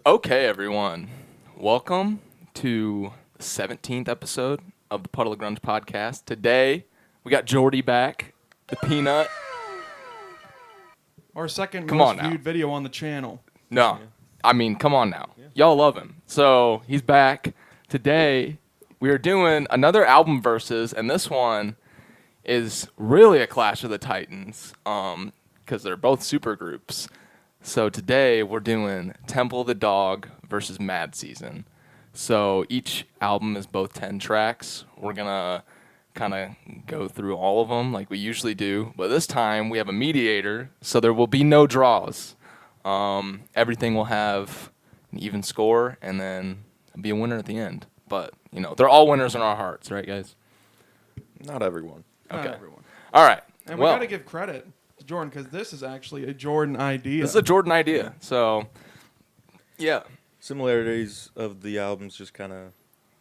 Okay, everyone. Welcome to the 17th episode of the Puddle of Grunge podcast. Today, we got Jordy back, the peanut. Our second Come most on now. viewed video on the channel. No, I mean, come on now. Y'all love him. So, he's back. Today, we are doing another album versus, and this one is really a clash of the titans because they're both supergroups. So today we're doing Temple of the Dog versus Mad Season. So each album is both 10 tracks. We're going to kind of go through all of them like we usually do. But this time we have a mediator, so there will be no draws. Everything will have an even score and then be a winner at the end. But, you know, they're all winners in our hearts, right, guys? Not everyone. Not Okay. everyone. All right. And we got to give credit to Jordan because this is actually a Jordan idea. This is a Jordan idea. So, yeah. Similarities of the albums just kind of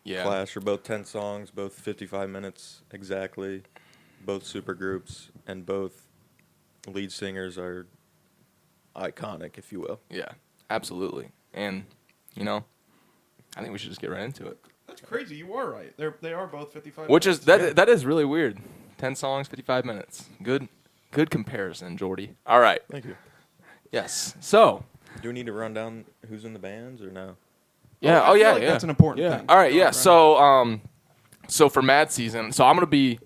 clash. Are both 10 songs, both 55 minutes exactly, both supergroups, and both lead singers are iconic, if you will. Yeah, absolutely. And, you know, I think we should just get right into it. That's crazy. You are right. They are both 55 Which minutes. is that is really weird. 10 songs, 55 minutes. Good comparison, Jordy. All right. Thank you. Yes. So, Do we need to run down who's in the bands or no? yeah. I Oh, feel yeah, like yeah. That's an important yeah. thing. All right, yeah. Right. So for Mad Season, so I'm going to be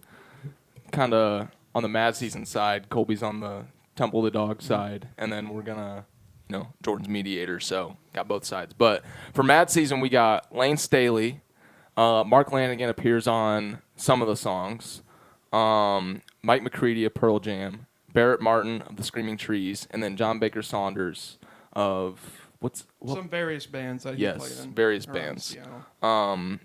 kind of on the Mad Season side. Colby's on the Temple of the Dog side. And then we're going to, Jordan's mediator. So, got both sides. But for Mad Season, we got Lane Staley. Mark Lanigan appears on some of the songs. Mike McCready of Pearl Jam. Barrett Martin of the Screaming Trees. And then John Baker Saunders of some various bands that he played in. Various around bands. Seattle.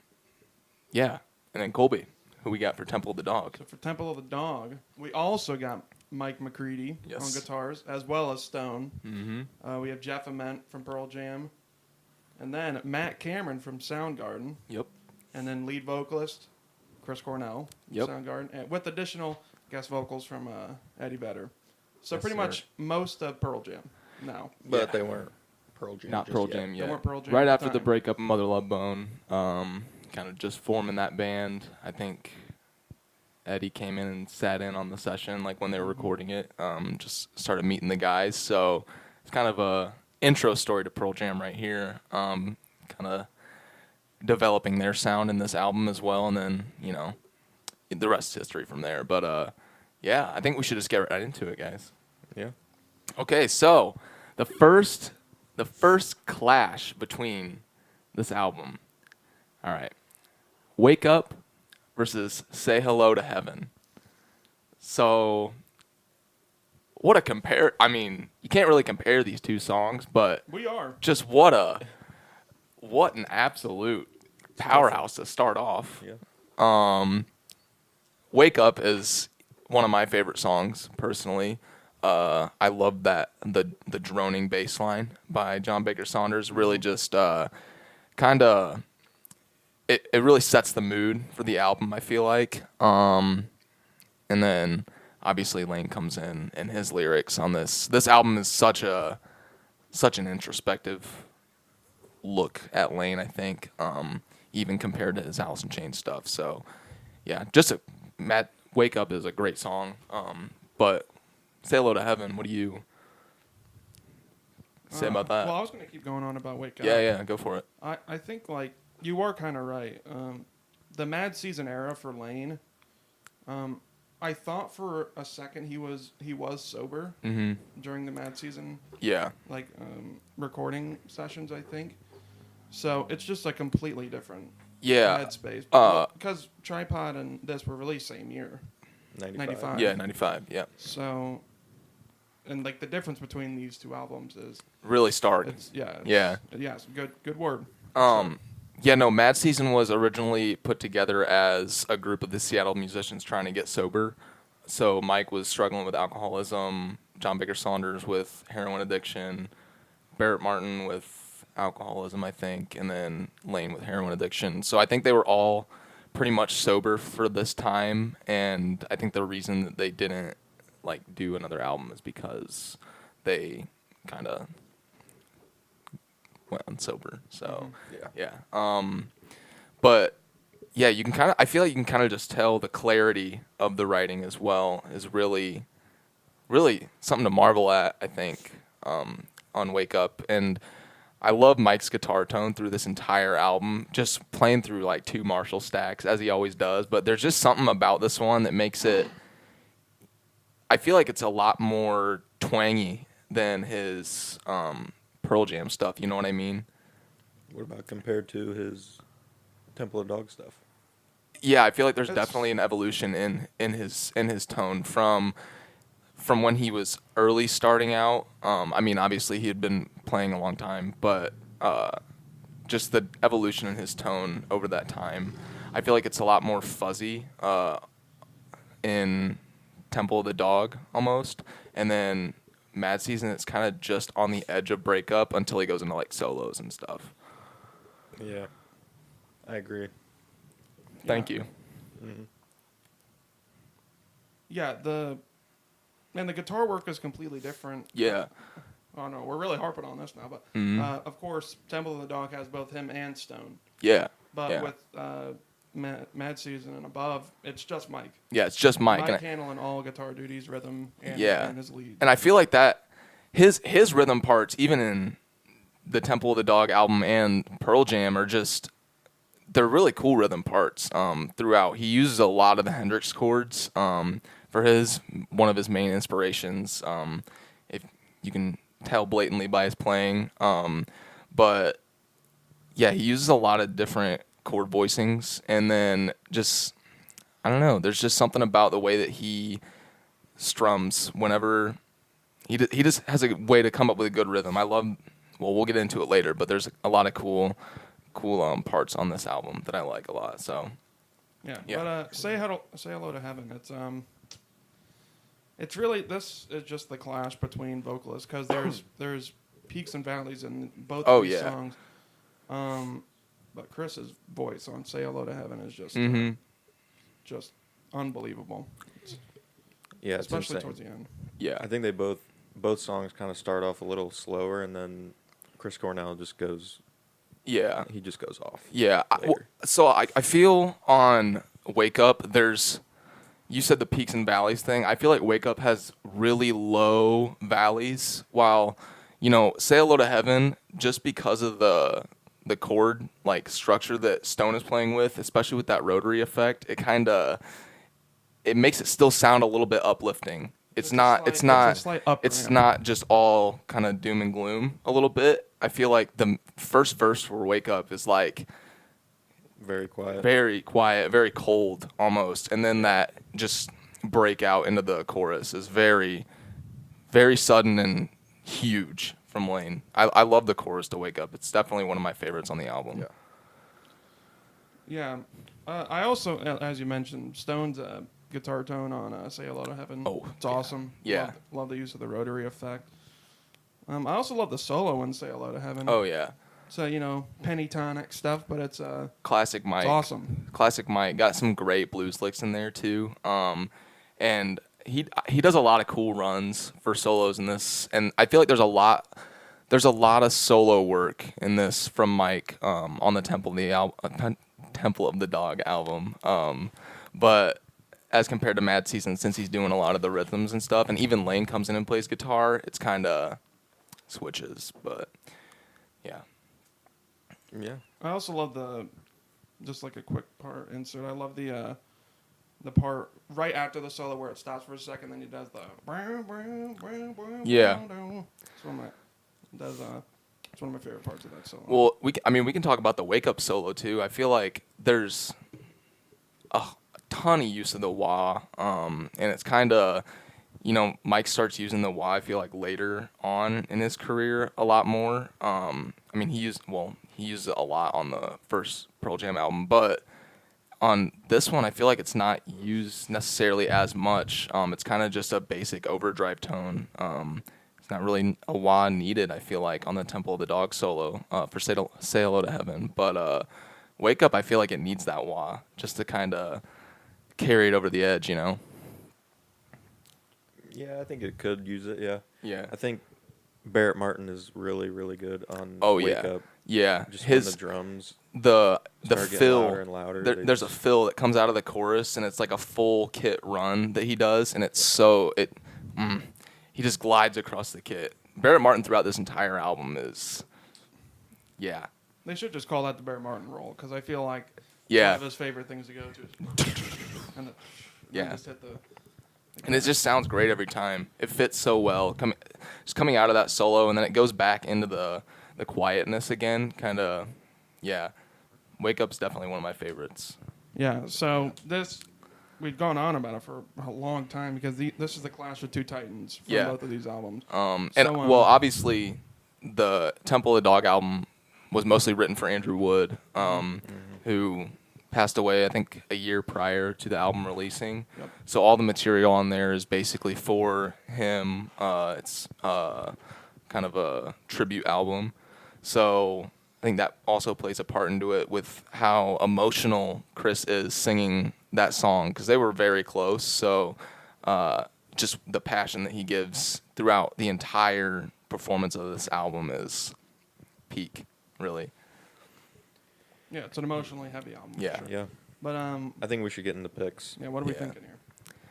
Yeah. And then Colby, who we got for Temple of the Dog. So for Temple of the Dog, we also got Mike McCready on guitars, as well as Stone. Mm-hmm. We have Jeff Ament from Pearl Jam. And then Matt Cameron from Soundgarden. Yep. And then lead vocalist Chris Cornell from Soundgarden. And with additional guest vocals from Eddie Vedder. So pretty much most of Pearl Jam now. But they weren't Pearl Jam. Not Pearl Jam yet. They weren't Pearl Jam right at after the the time. breakup of Mother Love Bone, kind of just forming that band. I think Eddie came in and sat in on the session, like when they were recording it. Just started meeting the guys. So it's kind of a intro story to Pearl Jam right here. Kind of developing their sound in this album as well, and then the rest is history from there. But yeah, I think we should just get right into it, guys. Yeah. Okay, so the first clash between this album. All right. Wake Up versus Say Hello to Heaven. So what a compare. I mean, you can't really compare these two songs, but We are. just what an absolute powerhouse to start off. Yeah. Wake Up is one of my favorite songs personally. I love that the droning bass line by John Baker Saunders really just kind of it really sets the mood for the album, I feel like. And then obviously Lane comes in and his lyrics on this. This album is such an introspective look at Lane, I think, even compared to his Alice in Chains stuff. So yeah, Wake Up is a great song. But Say Hello to Heaven, what do you say about that? Well, I was going to keep going on about Wake Up. Yeah, go for it. I think, like, you are kind of right. The Mad Season era for Lane, I thought for a second he was sober during the Mad Season recording sessions, I think. So it's just a completely different headspace. Because Tripod and this were released same year. 95. Yeah, 95, yeah. So, and like the difference between these two albums is Really stark. it's good word. Mad Season was originally put together as a group of the Seattle musicians trying to get sober. So Mike was struggling with alcoholism, John Baker Saunders with heroin addiction, Barrett Martin with alcoholism, I think, and then Lane with heroin addiction. So I think they were all pretty much sober for this time, and I think the reason that they didn't do another album is because they kind of when sober. So yeah. But yeah, you can I feel like you can kind of just tell the clarity of the writing as well is really, really something to marvel at, I think, on Wake Up. And I love Mike's guitar tone through this entire album, just playing through like 2 Marshall stacks as he always does. But there's just something about this one that makes it, I feel like it's a lot more twangy than his Pearl Jam stuff. You know what I mean? What about compared to his Temple of Dog stuff? Yeah, I feel like there's definitely an evolution in his tone from when he was early starting out. I mean, obviously he had been playing a long time, but just the evolution in his tone over that time, I feel like it's a lot more fuzzy in Temple of the Dog almost, and then Mad Season it's kind of just on the edge of breakup until he goes into like solos and stuff. Yeah, I agree. Thank you. Mm-hmm. Yeah, the guitar work is completely different. Yeah. Oh no, we're really harping on this now, but of course, Temple of the Dog has both him and Stone. Yeah. But with Mad Season and above, it's just Mike. Yeah, it's just Mike. Mike handling all guitar duties, rhythm, and his lead. And I feel like that his rhythm parts, even in the Temple of the Dog album and Pearl Jam, are just they're really cool rhythm parts throughout. He uses a lot of the Hendrix chords for one of his main inspirations. If you can tell blatantly by his playing, but yeah, he uses a lot of different chord voicings, and then just I don't know. There's just something about the way that he strums whenever he just has a way to come up with a good rhythm. I love. Well, we'll get into it later, but there's a lot of cool parts on this album that I like a lot. So yeah. But say hello to heaven. It's really this is just the clash between vocalists because there's peaks and valleys in both of these songs. But Chris's voice on "Say Hello to Heaven" is just unbelievable. Yeah, especially towards the end. Yeah, I think they both songs kind of start off a little slower, and then Chris Cornell just goes. Yeah, he just goes off. Yeah, so I feel on Wake Up you said the peaks and valleys thing. I feel like Wake Up has really low valleys, while Say Hello to Heaven, just because of the chord like structure that Stone is playing with, especially with that rotary effect, it makes it still sound a little bit uplifting. It's not just all kind of doom and gloom a little bit. I feel like the first verse for Wake Up is like very quiet, very cold almost, and then that just breakout into the chorus is very, very sudden and huge from Lane. I love the chorus to Wake Up. It's definitely one of my favorites on the album. Yeah. I also, as you mentioned, Stone's guitar tone on Say Hello to Heaven. Oh, it's awesome. Yeah. Love the use of the rotary effect. I also love the solo in Say Hello to Heaven. Oh, yeah. So, pentatonic stuff, but it's classic Mike. It's awesome. Classic Mike. Got some great blues licks in there, too. And he does a lot of cool runs for solos in this. And I feel like there's a lot of solo work in this from Mike on the Temple of the Dog album. But as compared to Mad Season, since he's doing a lot of the rhythms and stuff, and even Lane comes in and plays guitar, it's kind of switches. But yeah. Yeah. I also love just like a quick part insert. I love the part right after the solo where it stops for a second, then he does the. Yeah. It's one of my favorite parts of that solo. Well, we can talk about the Wake Up solo too. I feel like there's a ton of use of the wah, and it's kind of, Mike starts using the wah, I feel like, later on in his career a lot more. He used it a lot on the first Pearl Jam album, but on this one, I feel like it's not used necessarily as much. It's kind of just a basic overdrive tone. It's not really a wah needed, I feel like, on the Temple of the Dog solo for Say Hello to Heaven. But Wake Up, I feel like it needs that wah just to kind of carry it over the edge, Yeah, I think it could use it, yeah. Yeah. I think Barrett Martin is really, really good on Wake Up. Yeah. Just when the drums the start getting fill louder and louder. there's a fill that comes out of the chorus, and it's like a full kit run that he does, and it's so he just glides across the kit. Barrett Martin throughout this entire album is They should just call that the Barrett Martin roll, because I feel like Yeah. one of his favorite things to go to is just hit the and it just sounds great every time. It fits so well. Just coming out of that solo, and then it goes back into the quietness again. Kind of, Wake Up's definitely one of my favorites. Yeah, so we've gone on about it for a long time, because this is the clash of two titans for both of these albums. Obviously, the Temple of the Dog album was mostly written for Andrew Wood, who passed away, I think, a year prior to the album releasing. Yep. So all the material on there is basically for him. It's kind of a tribute album. So I think that also plays a part into it with how emotional Chris is singing that song, because they were very close. So just the passion that he gives throughout the entire performance of this album is peak, really. Yeah, it's an emotionally heavy album. Yeah. For sure. Yeah. But I think we should get into picks. what are we thinking here?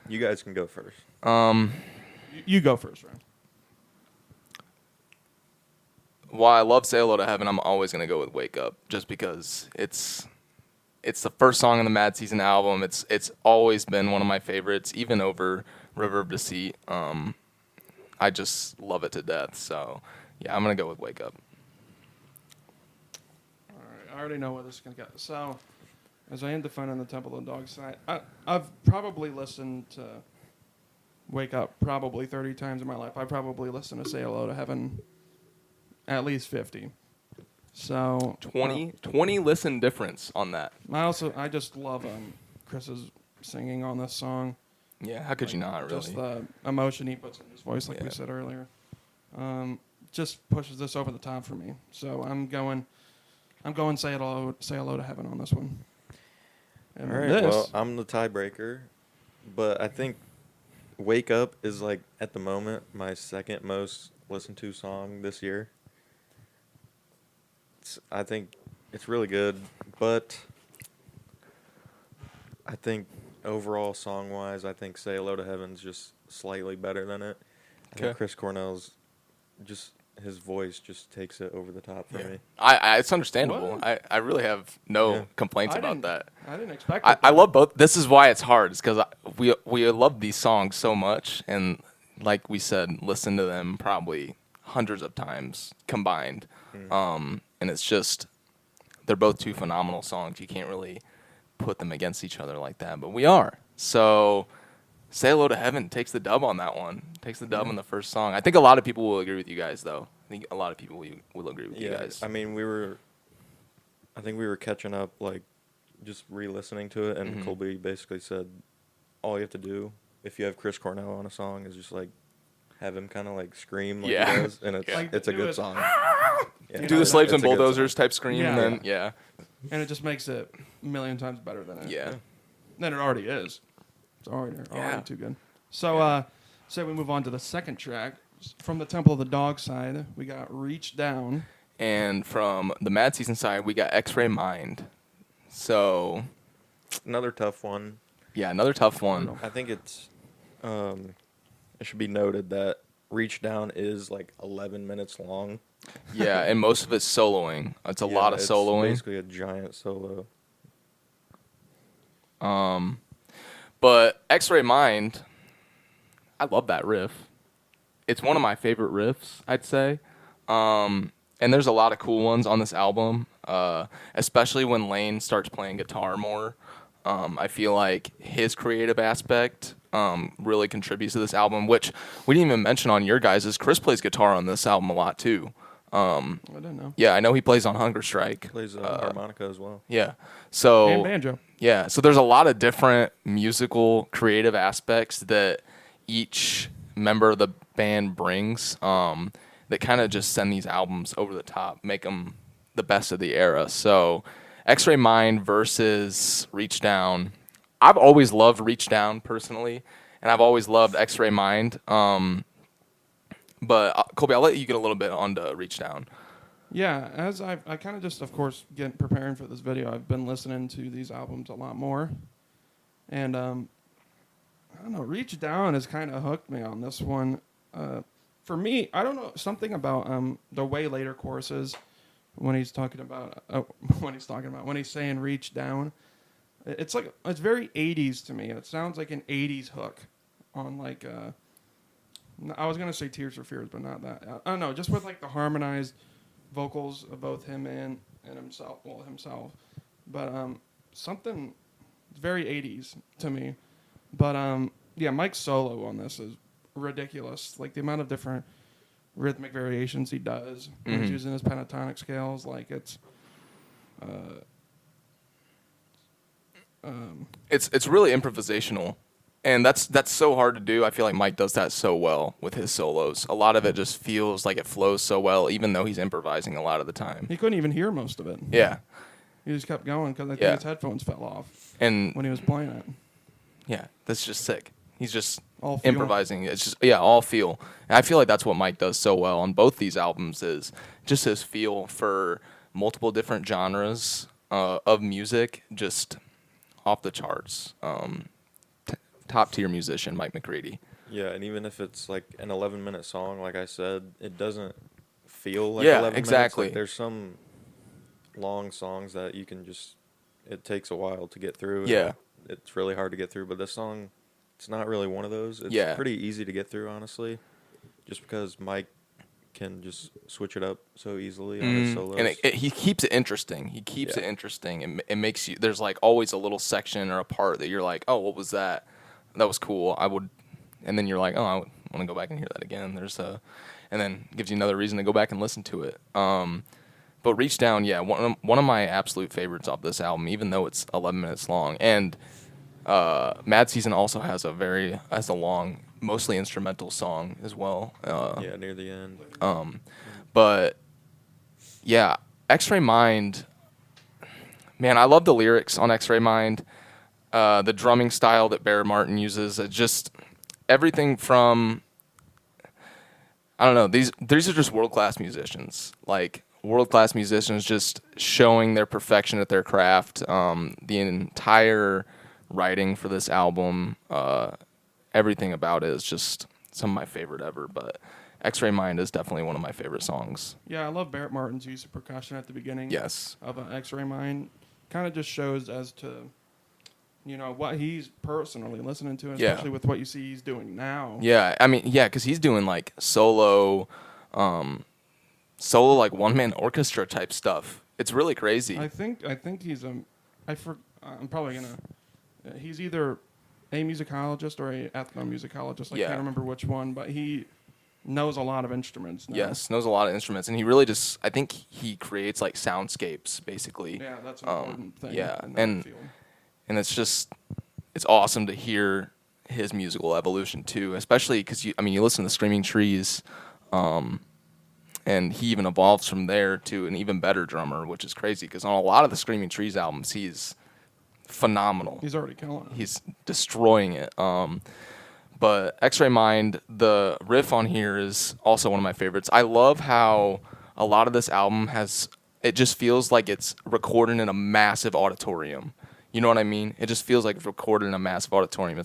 You guys can go first. You go first, Ryan. While I love Say Hello to Heaven, I'm always going to go with Wake Up, just because it's the first song on the Mad Season album. It's always been one of my favorites, even over River of Deceit. I just love it to death. So, yeah, I'm going to go with Wake Up. All right, I already know where this is going to go. So, as I am defending the Temple of the Dog side, I've probably listened to Wake Up probably 30 times in my life. I probably listened to Say Hello to Heaven at least 50. So 20 listen difference on that. I just love Chris's singing on this song. Yeah, how could you not, really? Just the emotion he puts in his voice, like we said earlier, just pushes this over the top for me. So I'm going Say Hello to Heaven on this one. And all right, well, I'm the tiebreaker, but I think Wake Up is, like, at the moment, my second most listened to song this year. I think it's really good, but I think overall song-wise, I think Say Hello to Heaven's just slightly better than it. I think Chris Cornell's his voice just takes it over the top for me. It's understandable. I really have no complaints about that. I didn't expect it. I love both. This is why it's hard. It's because we love these songs so much, and like we said, listen to them probably hundreds of times combined. And it's just, they're both two phenomenal songs. You can't really put them against each other like that, but we are. So Say Hello to Heaven takes the dub on that one. Takes the dub on the first song. I think a lot of people will agree with you guys, though. I think a lot of people will agree with you guys. I mean, I think we were catching up, like, just re-listening to it, and Colby basically said, all you have to do, if you have Chris Cornell on a song, is just, like, have him kind of, like, scream like he does, and it's a good song. Do the Slaves and Bulldozers type scream, and then, And it just makes it a million times better than Yeah. Than it already is. It's already too good. So, say we move on to the second track. From the Temple of the Dog side, we got Reach Down. And from the Mad Season side, we got X-Ray Mind. So, another tough one. Yeah, another tough one. I think it should be noted that Reach Down is like 11 minutes long. Yeah, and most of it's soloing. It's a lot of soloing. It's basically a giant solo. But X-Ray Mind, I love that riff. It's one of my favorite riffs, I'd say. And there's a lot of cool ones on this album, especially when Lane starts playing guitar more. I feel like his creative aspect really contributes to this album, which we didn't even mention on your guys'. Chris plays guitar on this album a lot, too. I didn't know. Yeah, I know he plays on Hunger Strike. Plays harmonica as well. Yeah. So and banjo. Yeah, so there's a lot of different musical creative aspects that each member of the band brings that kind of just send these albums over the top, make them the best of the era. So X-Ray Mind versus Reach Down. I've always loved Reach Down personally, and I've always loved X-Ray Mind. But Colby, I'll let you get a little bit on to Reach Down. Yeah, as I kind of just, of course, preparing for this video, I've been listening to these albums a lot more. And, I don't know, Reach Down has kind of hooked me on this one. For me, I don't know, something about the way later choruses when he's saying reach down. It's very 80s to me. It sounds like an 80s hook on like, I was going to say Tears for Fears, but not that. I don't know, just with like the harmonized vocals of both him and himself. But something very 80s to me. But yeah, Mike's solo on this is ridiculous. Like the amount of different rhythmic variations he does when he's using his pentatonic scales, like it's really improvisational, and that's so hard to do. I feel like Mike does that so well with his solos. A lot of it just feels like it flows so well, even though he's improvising a lot of the time. He couldn't even hear most of it. Yeah, he just kept going because I think his headphones fell off and when he was playing it. Yeah, that's just sick. He's just all feel. Improvising. It's just all feel. And I feel like that's what Mike does so well on both these albums is just his feel for multiple different genres of music, just off the charts. Top tier musician, Mike McCready. Yeah, and even if it's like an 11-minute song, like I said, it doesn't feel like 11 exactly. minutes. Like there's some long songs that you can just, it takes a while to get through. Yeah. It's really hard to get through, but this song, it's not really one of those. It's pretty easy to get through, honestly, just because Mike can just switch it up so easily on his solos. And he keeps it interesting. He keeps it interesting. And it makes you, there's like always a little section or a part that you're like, oh, what was that? That was cool. And then you're like, oh, I want to go back and hear that again. And then gives you another reason to go back and listen to it. But Reach Down, one of my absolute favorites off this album, even though it's 11 minutes long. And Mad Season also has a long, mostly instrumental song as well. Near the end. But yeah, X-Ray Mind, man, I love the lyrics on X-Ray Mind. The drumming style that Barrett Martin uses, just everything from, I don't know, these are just world-class musicians. Like, world-class musicians just showing their perfection at their craft. The entire writing for this album, everything about it is just some of my favorite ever. But X-Ray Mind is definitely one of my favorite songs. Yeah, I love Barrett Martin's use of percussion at the beginning of X-Ray Mind. Kind of just shows as to, what he's personally listening to, especially with what you see he's doing now. Yeah, I mean, because he's doing like solo like one-man orchestra type stuff. It's really crazy. I think he's I'm probably gonna. He's either a musicologist or a ethnomusicologist. I can't remember which one, but he knows a lot of instruments now. Yes, knows a lot of instruments, and he really just, I think he creates like soundscapes basically. Yeah, that's an important thing. Yeah, and it's just, it's awesome to hear his musical evolution too, especially because you listen to Screaming Trees. And he even evolves from there to an even better drummer, which is crazy because on a lot of the Screaming Trees albums, he's phenomenal. He's already killing it. He's destroying it. But X-Ray Mind, the riff on here is also one of my favorites. I love how a lot of this album it just feels like it's recorded in a massive auditorium. You know what I mean? It just feels like it's recorded in a massive auditorium. I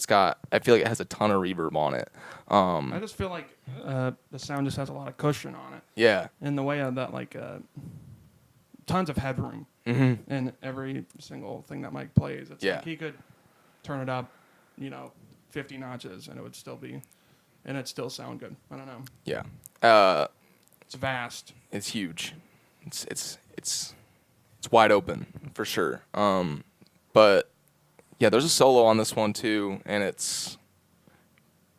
feel like it has a ton of reverb on it. I just feel like the sound just has a lot of cushion on it. Yeah. In the way of that, like, tons of headroom in every single thing that Mike plays. It's like he could turn it up, 50 notches, and it'd still sound good. I don't know. Yeah. It's vast. It's huge. It's wide open for sure. But yeah, there's a solo on this one too, and it's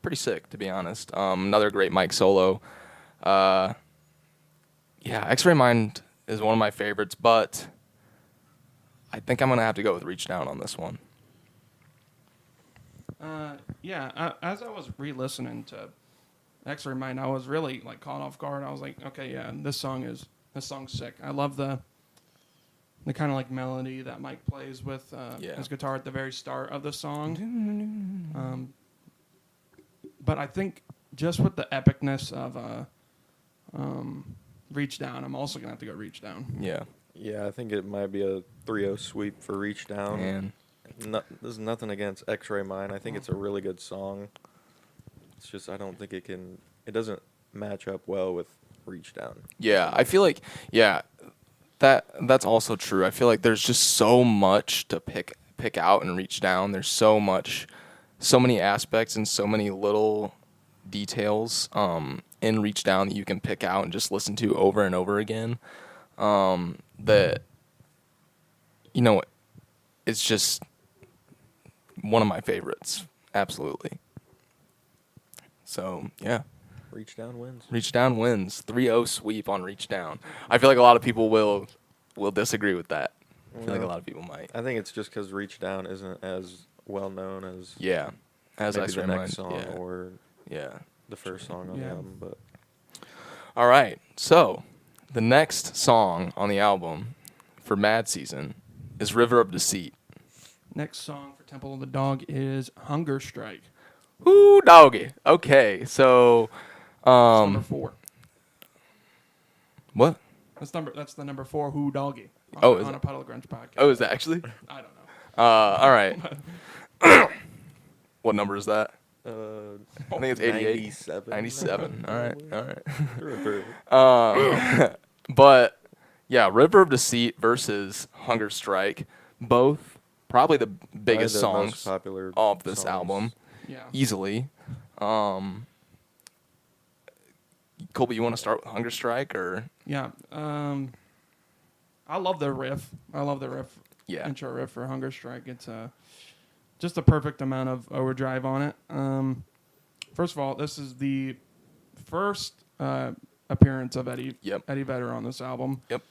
pretty sick to be honest. Another great Mike solo. X-Ray Mind is one of my favorites, but I think I'm gonna have to go with Reach Down on this one. As I was re-listening to X-Ray Mind, I was really like caught off guard. I was like, okay, yeah, this song's sick. I love the kind of like melody that Mike plays with his guitar at the very start of the song. But I think just with the epicness of Reach Down, I'm also gonna have to go Reach Down. Yeah. Yeah, I think it might be a 3-0 sweep for Reach Down. Man. There's nothing against X-Ray Mine. I think it's a really good song. It's just I don't think it doesn't match up well with Reach Down. Yeah, I feel like that's also true. I feel like there's just so much to pick out and Reach Down. There's so many aspects and so many little details in Reach Down that you can pick out and just listen to over and over again. That it's just one of my favorites. Absolutely. So, yeah. Reach Down wins. Reach Down wins. 3-0 sweep on Reach Down. I feel like a lot of people will disagree with that. I feel like a lot of people might. I think it's just because Reach Down isn't as well known as as maybe X-Ray the next Mind. song or the first song on the album. But all right, so the next song on the album for Mad Season is River of Deceit. Next song for Temple of the Dog is Hunger Strike. Ooh, doggy. Okay, so Number 4. What? That's the number 4 Who Doggy. On a Puddle of Grunge podcast. Oh, is that actually? I don't know. All right. What number is that? I think it's 88. 97. 97. All right. Right. But yeah, River of Deceit versus Hunger Strike, both probably the biggest the songs most popular of this songs. album, Yeah. easily. Colby, you want to start with Hunger Strike or? Yeah. I love the riff. Yeah. Intro riff for Hunger Strike. It's just the perfect amount of overdrive on it. First of all, this is the first appearance of Eddie Vedder on this album. Yep.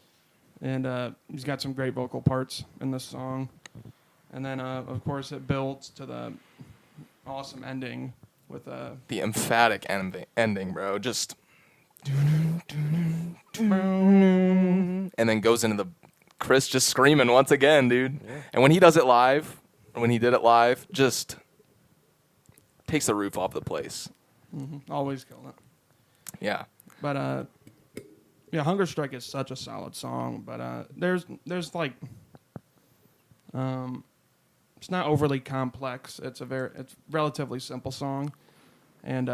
And he's got some great vocal parts in this song. And then, of course, it builds to the awesome ending with the emphatic ending, bro. Just and then goes into the Chris just screaming once again, dude. Yeah. And when he did it live, just takes the roof off the place. Mm-hmm. Always killing it. Yeah. But Hunger Strike is such a solid song. But there's like, it's not overly complex. It's relatively simple song, and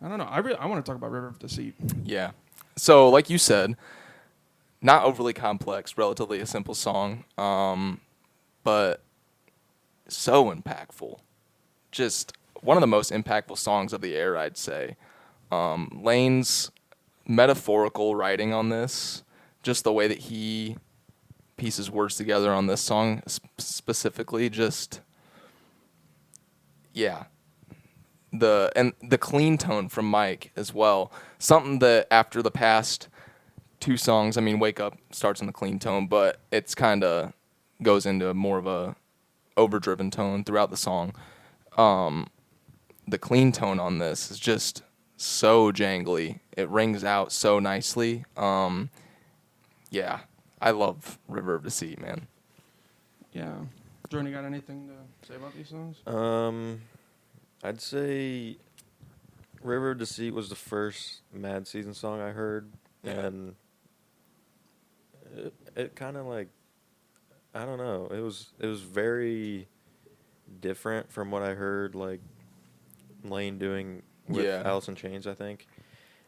I don't know. I want to talk about River of Deceit. Yeah. So like you said, not overly complex, relatively a simple song, but so impactful. Just one of the most impactful songs of the era, I'd say. Lane's metaphorical writing on this, just the way that he pieces words together on this song specifically, just, yeah. The clean tone from Mike as well. Something that after the past 2 songs, I mean, Wake Up starts in the clean tone, but it's kind of goes into more of a overdriven tone throughout the song. The clean tone on this is just so jangly. It rings out so nicely. Yeah, I love River of Deceit, man. Yeah. Jordan, you got anything to say about these songs? I'd say River of Deceit was the first Mad Season song I heard, and it kind of like, I don't know, it was very different from what I heard like Lane doing with Alice in Chains, I think.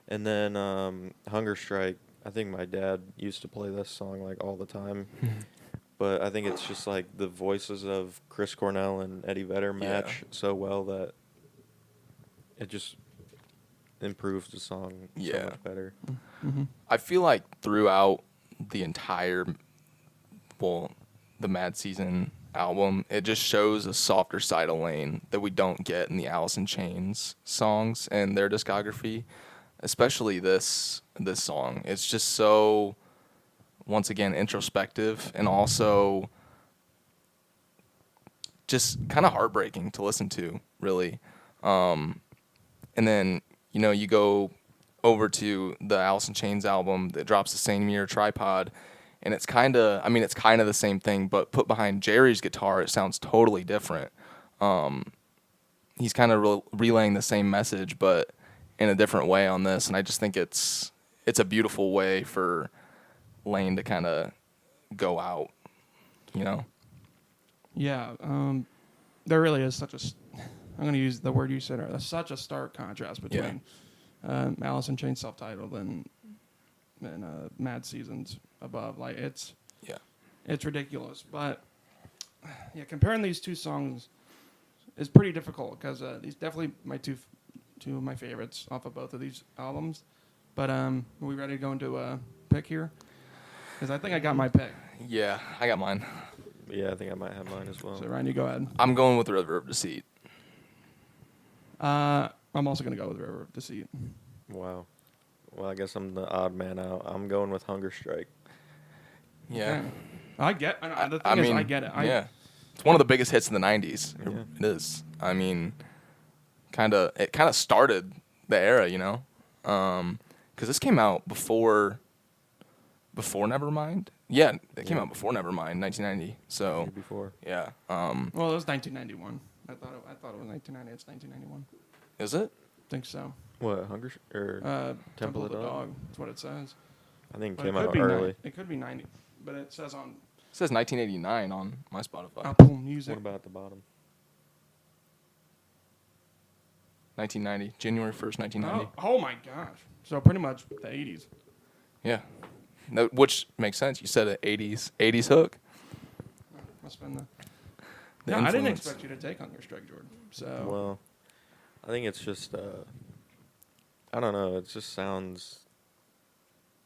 And then Hunger Strike, I think my dad used to play this song like all the time. But I think it's just like the voices of Chris Cornell and Eddie Vedder match so well that it just improves the song so much better. Mm-hmm. I feel like throughout the entire, the Mad Season album, it just shows a softer side of Lane that we don't get in the Alice in Chains songs and their discography, especially this song. It's just so, once again, introspective and also just kind of heartbreaking to listen to, really. And then, you go over to the Alice in Chains album that drops the same year, Tripod, and it's kind of the same thing, but put behind Jerry's guitar, it sounds totally different. he's kind of relaying the same message, but in a different way on this. And I just think it's a beautiful way for Lane to kind of go out, you know? Yeah. There really is such a. I'm going to use the word you said. There's such a stark contrast between Alice in Chains self-titled and Mad Seasons above. Like it's ridiculous. But yeah, comparing these two songs is pretty difficult because these definitely two of my favorites off of both of these albums. But are we ready to go into a pick here? Because I think I got my pick. Yeah, I got mine. Yeah, I think I might have mine as well. So Ryan, you go ahead. I'm going with River of Deceit. I'm also going to go with River of Deceit. Wow. Well, I guess I'm the odd man out. I'm going with Hunger Strike. Yeah. Okay. I get it. Yeah. It's one of the biggest hits in the 90s. Yeah. It is. I mean, it kind of started the era, you know? Because this came out before Nevermind. Yeah, it came out before Nevermind, 1990. So before. Yeah. Well, it was 1991. I thought it was 1990. It's 1991. Is it? I think so. What, Temple of the Dog? That's what it says. I think it But came out early. It could be 90, but it says on. It says 1989 on my Spotify. Apple Music. What about at the bottom? 1990, January 1st, 1990. Oh my gosh! So pretty much the 80s. Yeah. No, which makes sense. You said an 80s hook. Must have been the. The No, I didn't influence. expect you to take Hunger Strike, Jordan. So. Well, I think it's just, I don't know. It just sounds.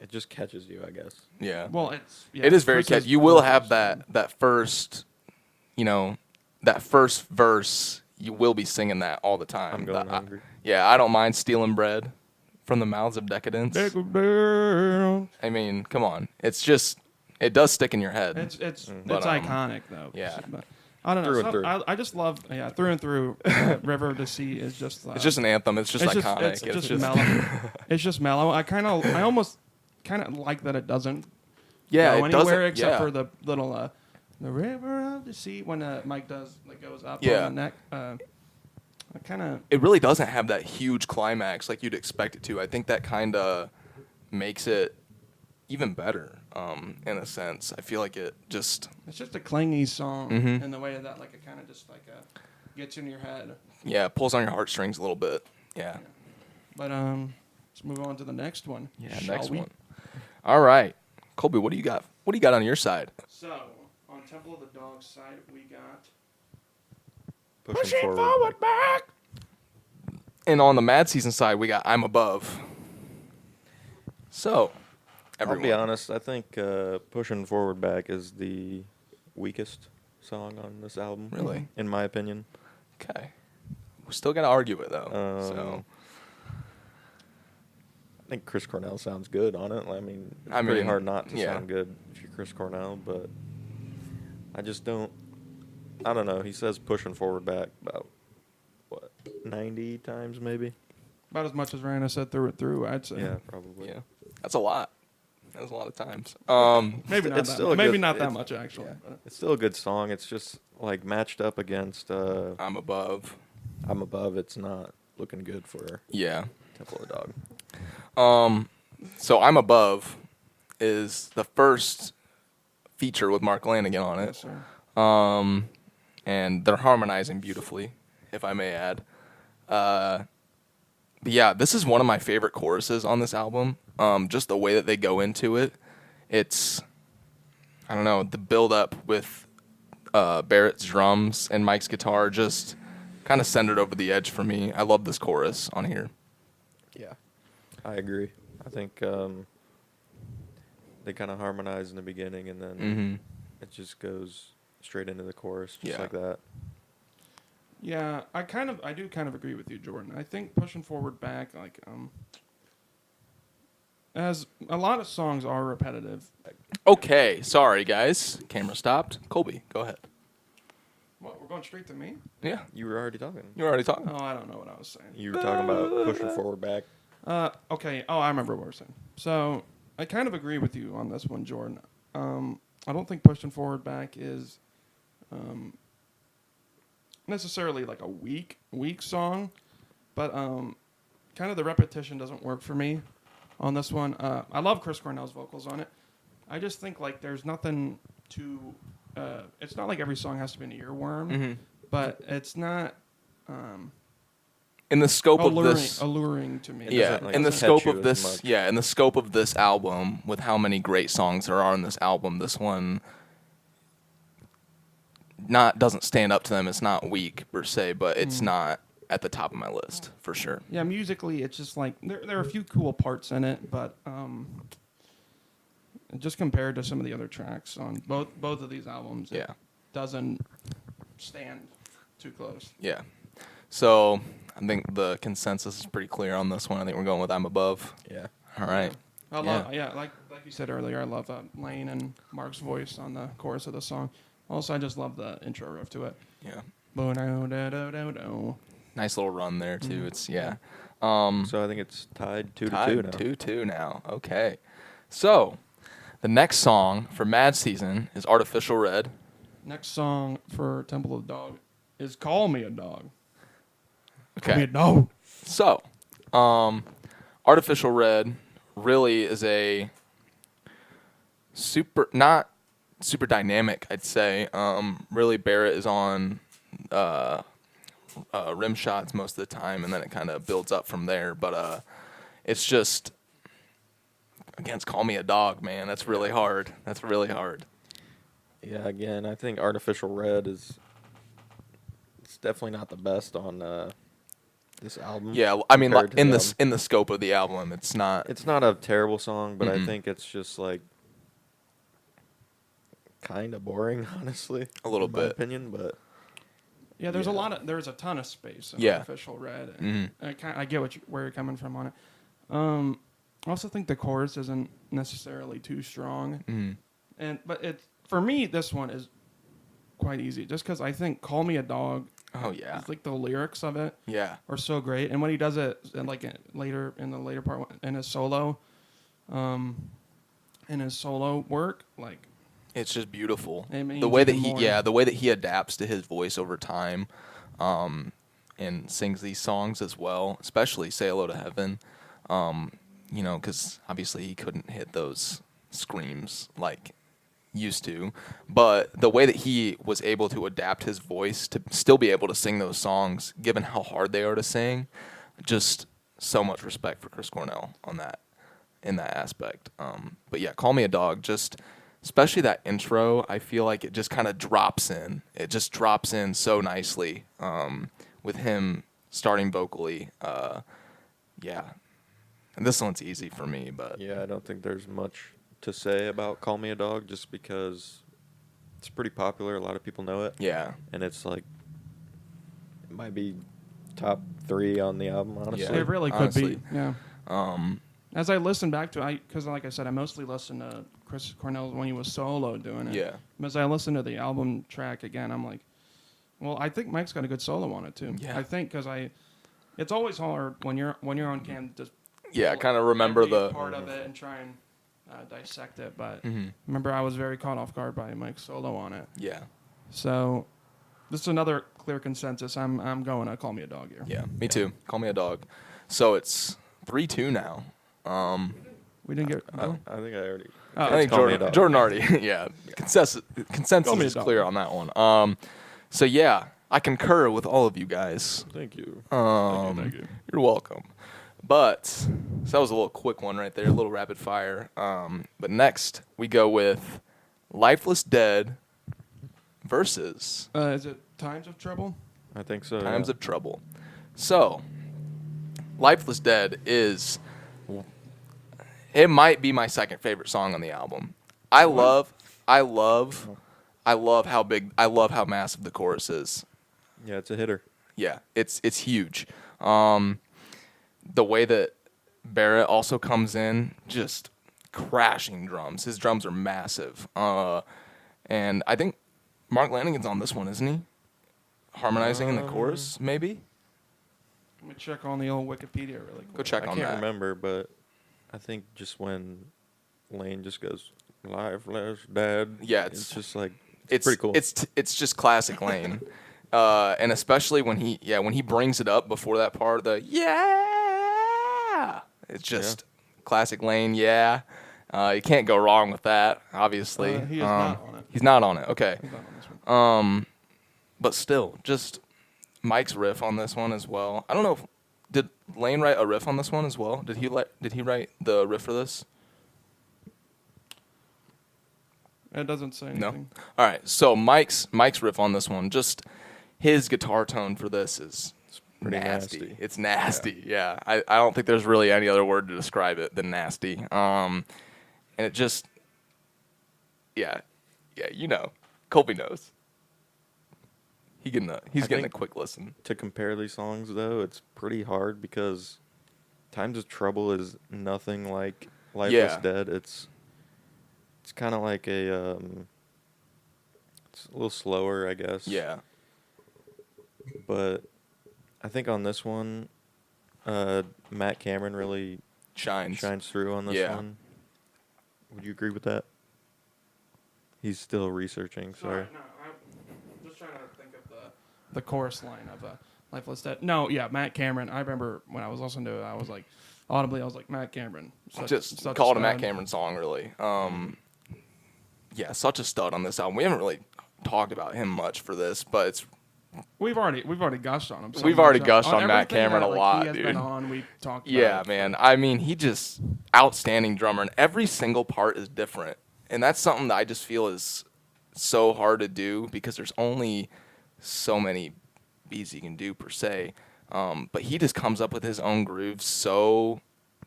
It just catches you, I guess. Yeah. Well, it is very catchy. You will have that first, that first verse. You will be singing that all the time. I'm going hungry. I don't mind stealing bread from the mouths of decadence. I mean, come on. It's just, it does stick in your head. It's iconic though. Yeah. But I don't know. Through and through. I just love through and through. River to Sea is just. It's just an anthem. It's just iconic. It's just mellow. It's just mellow. I almost kind of like that it doesn't. Go anywhere except for the little. The River of the Sea when Mike goes up on the neck. It really doesn't have that huge climax like you'd expect it to. I think that kind of makes it even better in a sense. I feel like it's just a clingy song in the way that it kind of just gets in your head. Yeah, it pulls on your heartstrings a little bit. Yeah. But let's move on to the next one. Yeah, shall next we? one. All right, Colby, what do you got? What do you got on your side? So on Temple of the Dog side, we got Pushing forward back. And on the Mad Season side, we got I'm Above. So, I'll be honest. I think Pushing Forward Back is the weakest song on this album. Really? In my opinion. Okay. We still got to argue it, though. So. I think Chris Cornell sounds good on it. I mean, it's pretty hard not to sound good if you're Chris Cornell, but I just don't. I don't know. He says Pushing Forward Back about, 90 times maybe? About as much as Rana said through and through, I'd say. Yeah, probably. Yeah. That's a lot. That's a lot of times. Maybe not it's that still much. Maybe good, not that much, actually. Yeah. It's still a good song. It's just, matched up against I'm Above. I'm Above. It's not looking good for Temple of the Dog. So I'm Above is the first feature with Mark Lanigan on it. Yes, sir. And they're harmonizing beautifully, if I may add. But yeah, this is one of my favorite choruses on this album. Just the way that they go into it. It's, I don't know, the build up with Barrett's drums and Mike's guitar just kind of send it over the edge for me. I love this chorus on here. Yeah, I agree. I think they kind of harmonize in the beginning and then it just goes straight into the chorus just like that. Yeah, I do kind of agree with you, Jordan. I think Pushing Forward Back, as a lot of songs are repetitive. Okay, sorry guys. Camera stopped. Colby, go ahead. What, we're going straight to me? Yeah. You were already talking. You were already talking. Oh, I don't know what I was saying. You were talking about Pushing Forward Back. Okay. Oh, I remember what we're saying. So I kind of agree with you on this one, Jordan. I don't think Pushing Forward Back is necessarily like a weak song, but kind of the repetition doesn't work for me on this one. I love Chris Cornell's vocals on it. I just think like there's nothing to. It's not like every song has to be an earworm, but it's not. In the scope of this, alluring to me. Yeah, like in the scope of this, much. in the scope of this album, with how many great songs there are on this album, this one doesn't stand up to them. It's not weak per se, but it's not at the top of my list for sure. Yeah, musically, it's just like there are a few cool parts in it, but just compared to some of the other tracks on both of these albums, it doesn't stand too close. Yeah. So I think the consensus is pretty clear on this one. I think we're going with I'm Above. Yeah. All right. I love, like you said earlier, I love Lane and Mark's voice on the chorus of the song. Also, I just love the intro riff to it. Yeah. Nice little run there too. It's so I think it's tied 2-2 now. 2-2 now. Okay. So the next song for Mad Season is Artificial Red. Next song for Temple of the Dog is Call Me a Dog. Okay. Call me a dog. So, Artificial Red really is a not super dynamic, I'd say. Really, Barrett is on rim shots most of the time, and then it kind of builds up from there. But it's just, against Call Me a Dog, man. That's really hard. Yeah, again, I think Artificial Red it's definitely not the best on this album. Yeah, I mean, like, in the scope of the album, it's not. It's not a terrible song, but I think it's just like kind of boring, honestly. A little in bit. my opinion, but yeah, there's a ton of space in Artificial Red. And I get where you're coming from on it. I also think the chorus isn't necessarily too strong, but for me this one is quite easy, just because I think "Call Me a Dog." Oh yeah, it's like the lyrics of it. Yeah, are so great, and when he does it, later part in his solo, work, like it's just beautiful. The way that he adapts to his voice over time, and sings these songs as well, especially "Say Hello to Heaven," because obviously he couldn't hit those screams like used to, but the way that he was able to adapt his voice to still be able to sing those songs, given how hard they are to sing, just so much respect for Chris Cornell in that aspect. But yeah, Call Me a Dog, just especially that intro, I feel like it just kind of drops in. It just drops in so nicely with him starting vocally. Yeah, and this one's easy for me, but yeah, I don't think there's much to say about Call Me a Dog, just because it's pretty popular. A lot of people know it. Yeah. And it's like, it might be top 3 on the album, honestly. Yeah, it really could be. Yeah. Um, As I listen back to it, because like I said, I mostly listen to Chris Cornell when he was solo doing it. Yeah. As I listen to the album track again, I'm like, well, I think Mike's got a good solo on it too. Yeah. I think because it's always hard when you're on cam to kind of remember the part of it and try and dissect it. But remember, I was very caught off guard by Mike's solo on it. Yeah. So this is another clear consensus. I'm going to Call Me a Dog here. Yeah, me too. Call Me a Dog. So it's 3-2 now. We didn't get. I think I already. I think Jordan already. Yeah, consensus is clear on that one. So yeah, I concur with all of you guys. Thank you. Thank you. You're welcome. But so that was a little quick one right there, a little rapid fire. But next we go with Lifeless Dead versus Is it Times of Trouble? I think so. Times of Trouble. So Lifeless Dead it might be my second favorite song on the album. I love how massive the chorus is. Yeah, it's a hitter. Yeah, it's huge. The way that Barrett also comes in, just crashing drums. His drums are massive. And I think Mark Lanigan's on this one, isn't he? Harmonizing in the chorus, maybe? Let me check on the old Wikipedia really quick. Go check on that. I can't remember, but I think just when Lane just goes, "Lifeless Dead." Yeah, it's just like, it's pretty cool. It's just classic Lane. And especially when he brings it up before that part, it's just classic Lane. Yeah, you can't go wrong with that. Obviously, he is not on it. He's not on it. Okay. He's not on this one. But still, just Mike's riff on this one as well. I don't know did Lane write a riff on this one as well? Did he write the riff for this? It doesn't say anything. No. All right. So Mike's riff on this one, just his guitar tone for this is pretty nasty. It's nasty. Yeah. I don't think there's really any other word to describe it than nasty. And it just Colby knows. He's getting a quick listen. To compare these songs, though, it's pretty hard because Times of Trouble is nothing like Lifeless Dead. It's kind of like it's a little slower, I guess. Yeah. But I think on this one, Matt Cameron really shines through on this one. Would you agree with that? He's still researching. Sorry. No, I'm just trying to think of the chorus line of Lifeless Dead. No, yeah, Matt Cameron. I remember when I was listening to it, I was like, Matt Cameron. Just call it a Matt Cameron song, really. Such a stud on this album. We haven't really talked about him much for this, but we've already gushed on him. We've already gushed on Matt Cameron a lot, dude. He has been on. We talked. Yeah, man. I mean, he just outstanding drummer, and every single part is different, and that's something that I just feel is so hard to do because there's only so many beats he can do per se. But he just comes up with his own grooves so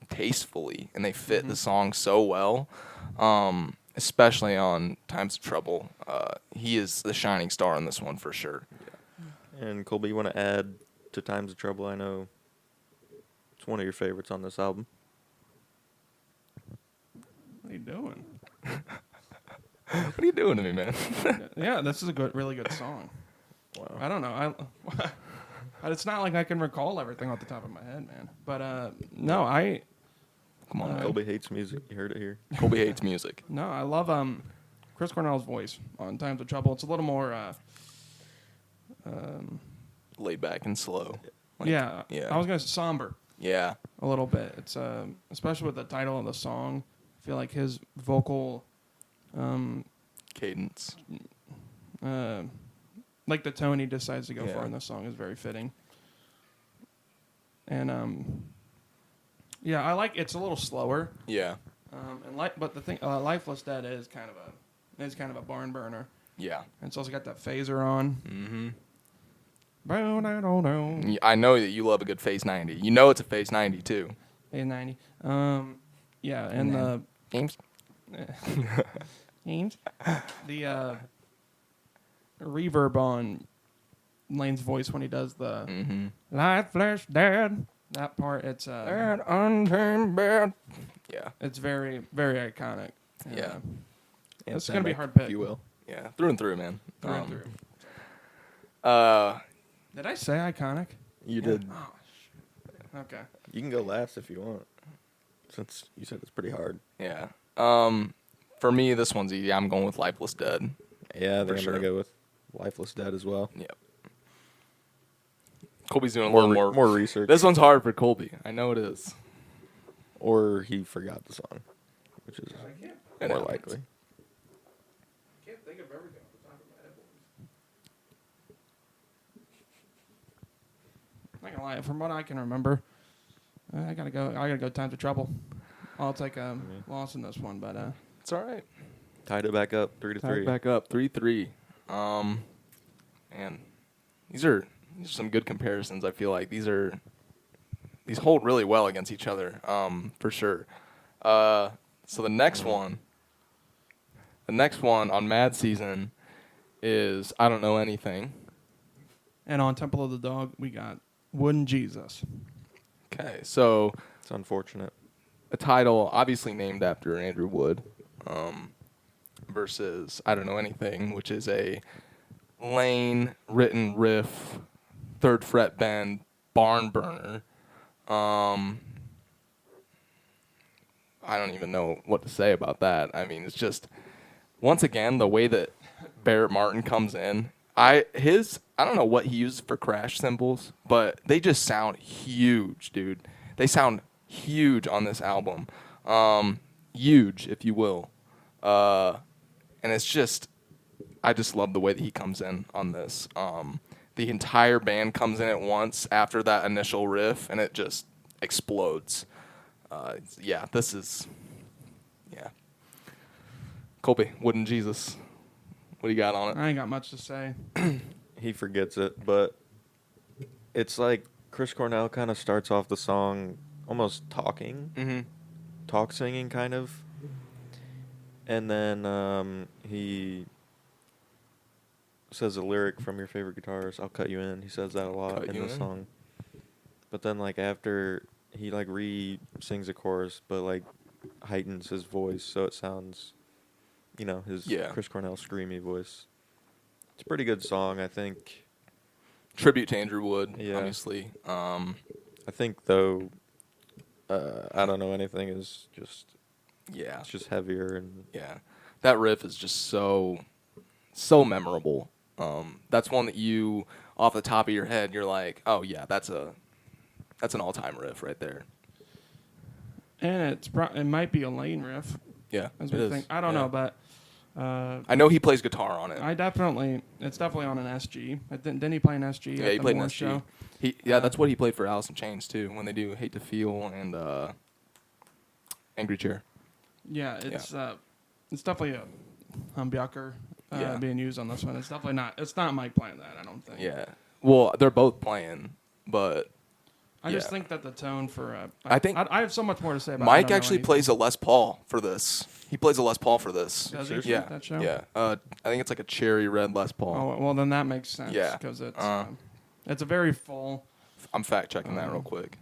tastefully, and they fit the song so well. Especially on Times of Trouble, he is the shining star on this one for sure. Yeah. And Colby, you want to add to Times of Trouble? I know it's one of your favorites on this album. What are you doing? What are you doing to me, man? Yeah, this is a really good song. Wow. I don't know. It's not like I can recall everything off the top of my head, man. But no, Come on, Colby hates music. You heard it here. Colby hates music. No, I love Chris Cornell's voice on Times of Trouble. It's a little more laid back and slow. I was gonna say somber. Yeah, a little bit. It's especially with the title of the song. I feel like his vocal cadence, like the tone he decides to go for in this song is very fitting. And I like it's a little slower. Yeah. But the thing, Lifeless Dead is kind of a barn burner. Yeah. And it's also got that phaser on. Mm-hmm. Bow. I know that you love a good Phase 90. You know it's a Phase 90 too. Phase 90. And the James. James. The reverb on Lane's voice when he does the Lifeless Dead. That part, it's untamed bed. Yeah, it's very, very iconic. Yeah, it's gonna be a hard pick, if you will. Yeah, through and through, man. Through and through. Did I say iconic? You did. Oh, shit. Okay. You can go last if you want, since you said it's pretty hard. Yeah. For me, this one's easy. I'm going with Lifeless Dead. Yeah, I'm gonna go with Lifeless Dead as well. Yep. Colby's doing a little more research. This one's hard for Colby. I know it is. Or he forgot the song, which is more likely. I can't think of everything off the top of my head. I'm not gonna lie. From what I can remember, I gotta go. Times of Trouble. I'll take a loss in this one, but it's all right. Tied it back up 3-3. Tied it back up 3-3. Man, these are some good comparisons. I feel like these hold really well against each other, for sure. So the next one on Mad Season is I Don't Know Anything. And on Temple of the Dog, we got Wooden Jesus. Okay, so it's unfortunate. A title obviously named after Andrew Wood, versus I Don't Know Anything, which is a Lane written riff, third fret bend, barn burner. I don't even know what to say about that. I mean, it's just, once again, the way that Barrett Martin comes in, I don't know what he uses for crash cymbals, but they just sound huge, dude. They sound huge on this album. Huge, if you will. And it's just, I just love the way that he comes in on this. The entire band comes in at once after that initial riff, and it just explodes. Yeah. Colby, Wooden Jesus. What do you got on it? I ain't got much to say. He forgets it, but it's like Chris Cornell kind of starts off the song almost talking, talk singing kind of, and then he says a lyric from your favorite guitarist, "I'll cut you in." He says that a lot in the song, but then like after he like re-sings a chorus, but like heightens his voice so it sounds, his Chris Cornell screamy voice. It's a pretty good song, I think. Tribute to Andrew Wood, obviously. I think though, I Don't Know Anything is just it's just heavier and that riff is just so memorable. That's one that you off the top of your head you're like, oh yeah, that's an all-time riff right there. And it might be a Lane riff. Yeah, as we think. I don't know, but I know he plays guitar on it. It's definitely on an SG. Didn't he play an SG? Yeah, he played an SG. Show? That's what he played for Alice in Chains too, when they do Hate to Feel and Angry Chair. Yeah, it's definitely a humbucker being used on this one. It's definitely not. It's not Mike playing that, I don't think. Yeah. Well, they're both playing, but I just think that the tone for I think I have so much more to say about Mike actually plays a Les Paul for this. He plays a Les Paul for this. Does he? Yeah. That show? Yeah. I think it's like a cherry red Les Paul. Oh, well, then that makes sense. Yeah. Because it's a very full. I'm fact checking that real quick.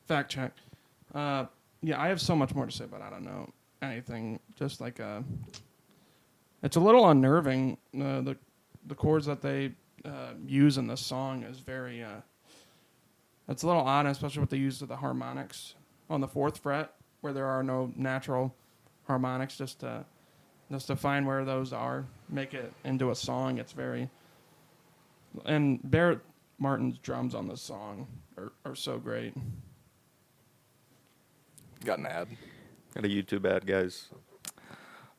Fact check. I have so much more to say, but I don't know anything. Just like it's a little unnerving. The chords that they use in this song is very. It's a little odd, especially with the use of the harmonics on the 4th fret, where there are no natural harmonics. Just to find where those are, make it into a song. It's very. And Barrett Martin's drums on this song are so great. Got an ad. Got a YouTube ad, guys.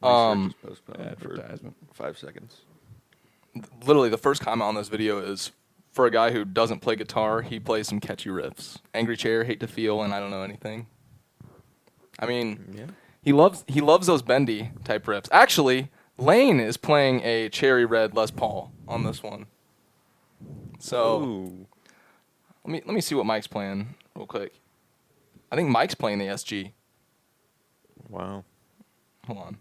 Advertisement. For 5 seconds. Literally, the first comment on this video is for a guy who doesn't play guitar, he plays some catchy riffs. Angry Chair, Hate to Feel, and I Don't Know Anything. I mean, he loves those bendy type riffs. Actually, Lane is playing a cherry red Les Paul on this one. So let me see what Mike's playing real quick. I think Mike's playing the SG. Wow. Hold on.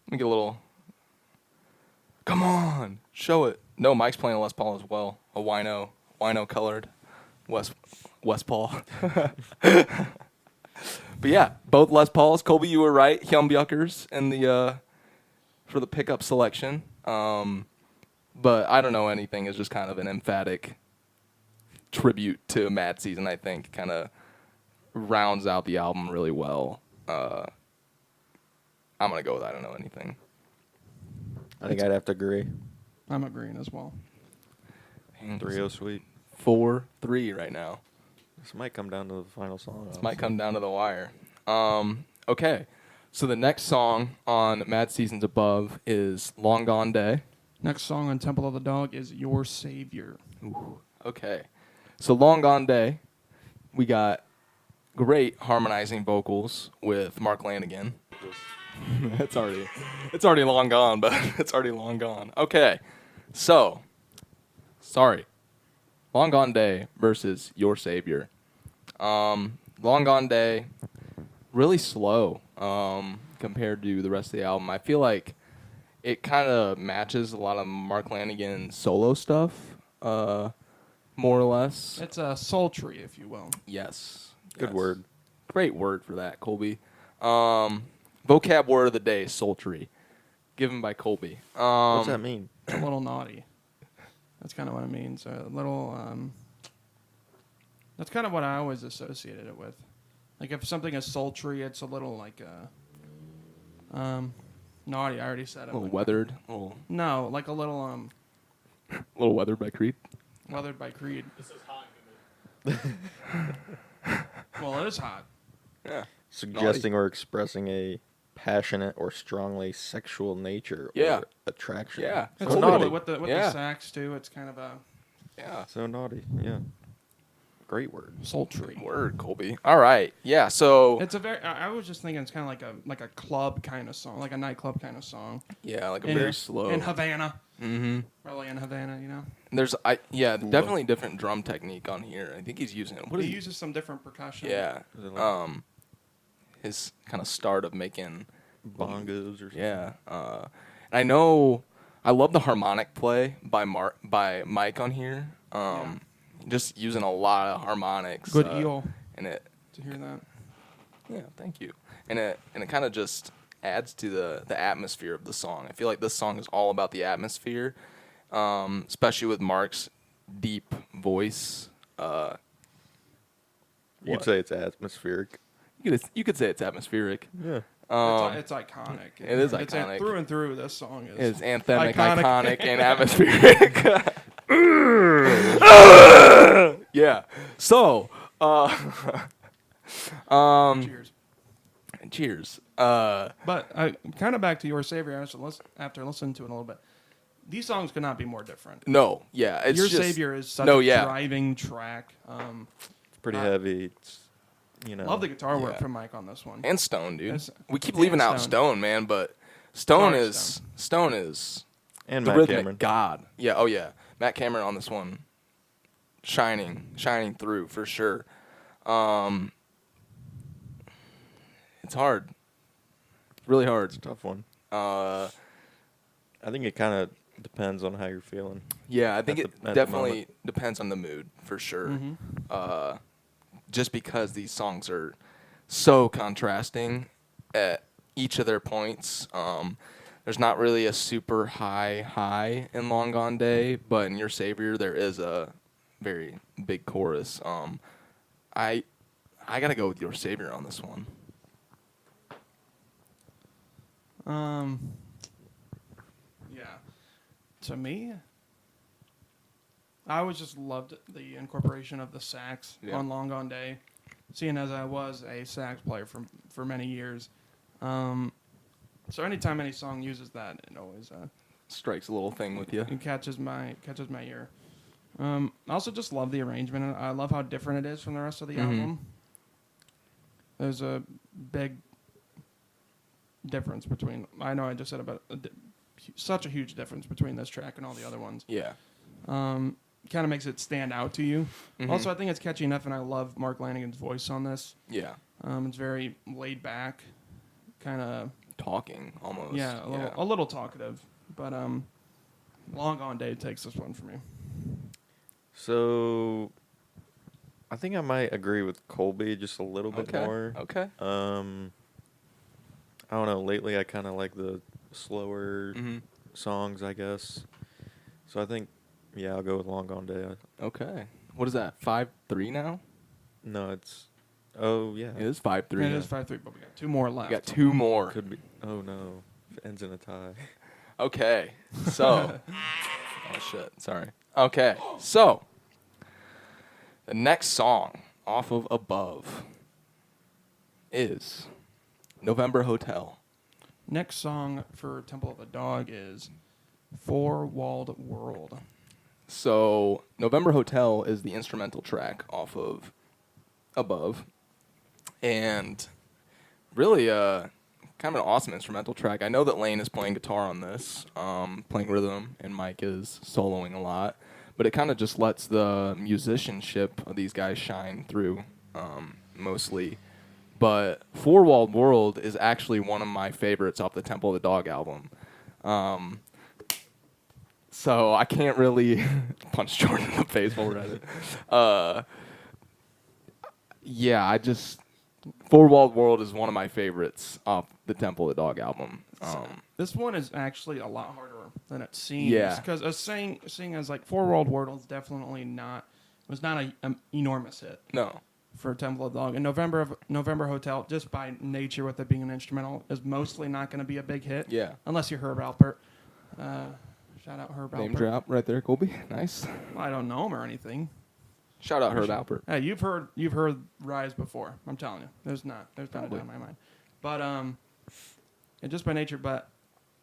Let me get a little. Come on, show it. No, Mike's playing a Les Paul as well. A wino colored West Paul. But yeah, both Les Pauls. Colby, you were right. Humbuckers in the for the pickup selection. But I Don't Know Anything is just kind of an emphatic tribute to Mad Season. I think kind of rounds out the album really well. I'm gonna go with I Don't Know Anything. I think I'd have to agree. I'm agreeing as well. 3-0 sweet. 4-3 right now. This might come down to the final song. This might come down to the wire. Okay, so the next song on Mad Seasons Above is Long Gone Day. Next song on Temple of the Dog is Your Savior. Ooh, okay, so Long Gone Day, we got great harmonizing vocals with Mark Lanigan. it's already long gone, but it's already long gone. Okay, so Long Gone Day versus Your Savior. Long Gone Day, really slow compared to the rest of the album. I feel like it kind of matches a lot of Mark Lanigan's solo stuff, more or less. It's a sultry, if you will. Yes. Good word. Great word for that, Colby. Vocab word of the day, sultry. Given by Colby. What's that mean? It's a little naughty. That's kind of what it means. A little. That's kind of what I always associated it with. Like if something is sultry, it's a little like naughty. I already said it. A little weathered. No, like a little A little Weathered by Creed. Weathered by Creed. This is hot humid. Well, it is hot. Yeah. Suggesting or expressing a passionate or strongly sexual nature Yeah. or attraction. Yeah. It's So a naughty. little with the sax too. It's kind of a Yeah. So naughty. Yeah. Great word. sultry. Good word, Colby. All right. Yeah. So. It's a very. I was just thinking it's kind of like a club kind of song, like a nightclub kind of song. Yeah, like a In- very slow. in Havana. Mm-hmm. Probably in Havana, you know. There's definitely different drum technique on here. I think he's using it. What He is uses some different percussion. Yeah. Is it like His kind of start of making. bongos or something? Yeah. And I know. I love the harmonic play by Mike on here. Just using a lot of harmonics. Good eel And it. to hear that. Yeah. Thank you. And it kind of just adds to the atmosphere of the song. I feel like this song is all about the atmosphere, especially with Mark's deep voice. You What? could say it's atmospheric. You could say it's atmospheric. Yeah. It's iconic. It is It's iconic. through and through, this song is. It's anthemic, Iconic. iconic, and atmospheric. Yeah. So, Cheers. cheers. But kind of back to Your Savior. After listening to it a little bit, these songs could not be more different. No, yeah. It's Your just, Savior is such a driving track. It's pretty heavy. It's, Love the guitar work Yeah. from Mike on this one. And Stone, dude. It's- We keep and leaving out Stone. Stone, man, but Stone Sorry, is Stone is and the Matt rhythmic Cameron. god. Yeah, oh yeah. Matt Cameron on this one, shining through for sure. It's hard, really hard. It's a tough one. I think it kind of depends on how you're feeling. Yeah, I think At it the definitely moment. depends on the mood for sure. Mhm. Just because these songs are so contrasting at each of their points. There's not really a super high in Long Gone Day, but in Your Savior there is a very big chorus. I gotta go with Your Savior on this one. Yeah. To me, I always just loved the incorporation of the sax on Long Gone Day, seeing as I was a sax player for many years. So anytime any song uses that, it always Strikes a little thing with you. it catches my ear. I also just love the arrangement. And I love how different it is from the rest of the album. There's a big difference between. I know I just said about such a huge difference between this track and all the other ones. Yeah. Kind of makes it stand out to you. Also, I think it's catchy enough, and I love Mark Lanigan's voice on this. Yeah. It's very laid back, kind of Talking almost. a little talkative. But Long Gone Day takes this one for me. So, I think I might agree with Colby just a little bit more. Okay. I don't know. Lately, I kind of like the slower songs, I guess. So I think, I'll go with Long Gone Day. Okay. What is that? 5-3 now? No, it's. Oh yeah. It is 5-3. It is 5-3, but we got two more left. We got two more. Could be. Oh no, it ends in a tie. Okay. So. Oh shit. Sorry. Okay. So. The next song off of Above is November Hotel. Next song for Temple of the Dog is Four Walled World. So November Hotel is the instrumental track off of Above. And really kind of an awesome instrumental track. I know that Lane is playing guitar on this, playing rhythm, and Mike is soloing a lot. But it kind of just lets the musicianship of these guys shine through, mostly. But Four Walled World is actually one of my favorites off the Temple of the Dog album. So I can't really punch Jordan in the face while we're at it. Four Walled World is one of my favorites off the Temple of the Dog album. This one is actually a lot harder than it seems. Yeah. Because seeing as like Four Walled World is definitely was not an enormous hit No. for Temple of the Dog. And November Hotel, just by nature with it being an instrumental, is mostly not going to be a big hit. Yeah. Unless you're Herb Alpert. Shout out Herb Name Alpert. drop right there, Colby. Nice. Well, I don't know him or anything. Shout out Herb Alpert. Hey, you've heard Rise before. I'm telling you, there's not a doubt in my mind. But and just by nature, but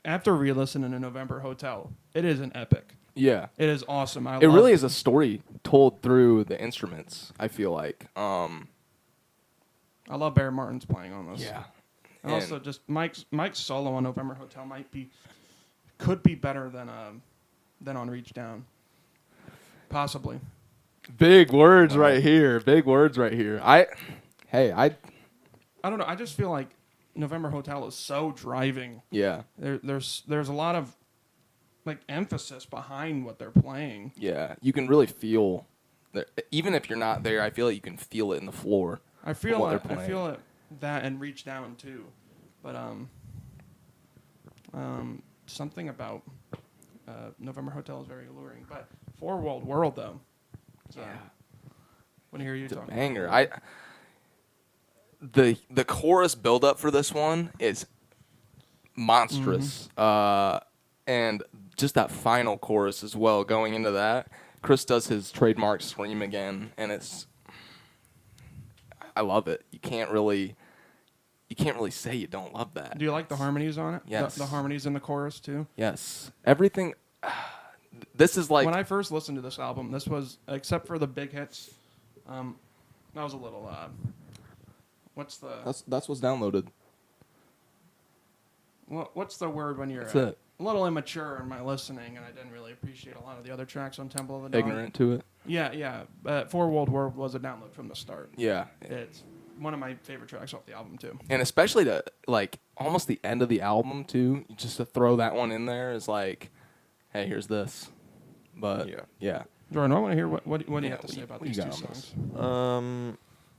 after re-listening to November Hotel, it is an epic. Yeah, it is awesome. It really is a story told through the instruments. I feel like. I love Barry Martin's playing on this. Yeah, and also just Mike's solo on November Hotel could be better than on Reach Down, possibly. Big words right here. Big words right here. I don't know. I just feel like November Hotel is so driving. Yeah. There's a lot of like emphasis behind what they're playing. Yeah, you can really feel that. Even if you're not there, I feel like you can feel it in the floor. I feel it that and Reach Down too, but something about November Hotel is very alluring. But For World though. So, yeah. Want to hear you it's talk? A banger. The chorus buildup for this one is monstrous. And just that final chorus as well. Going into that, Chris does his trademark scream again, and I love it. You can't really say you don't love that. Do you like the harmonies on it? Yes. The harmonies in the chorus too. Yes. Everything. This is like when I first listened to this album. This was except for the big hits. That was a little. What's the? That's what's downloaded. What's the word when you're a little immature in my listening, and I didn't really appreciate a lot of the other tracks on Temple of the Dog. Ignorant to it. Yeah. For World was a download from the start. Yeah. It's one of my favorite tracks off the album too. And especially to like almost the end of the album too, just to throw that one in there is like, hey, here's this. But yeah. Jordan, I want to hear what do you have to say about these two songs?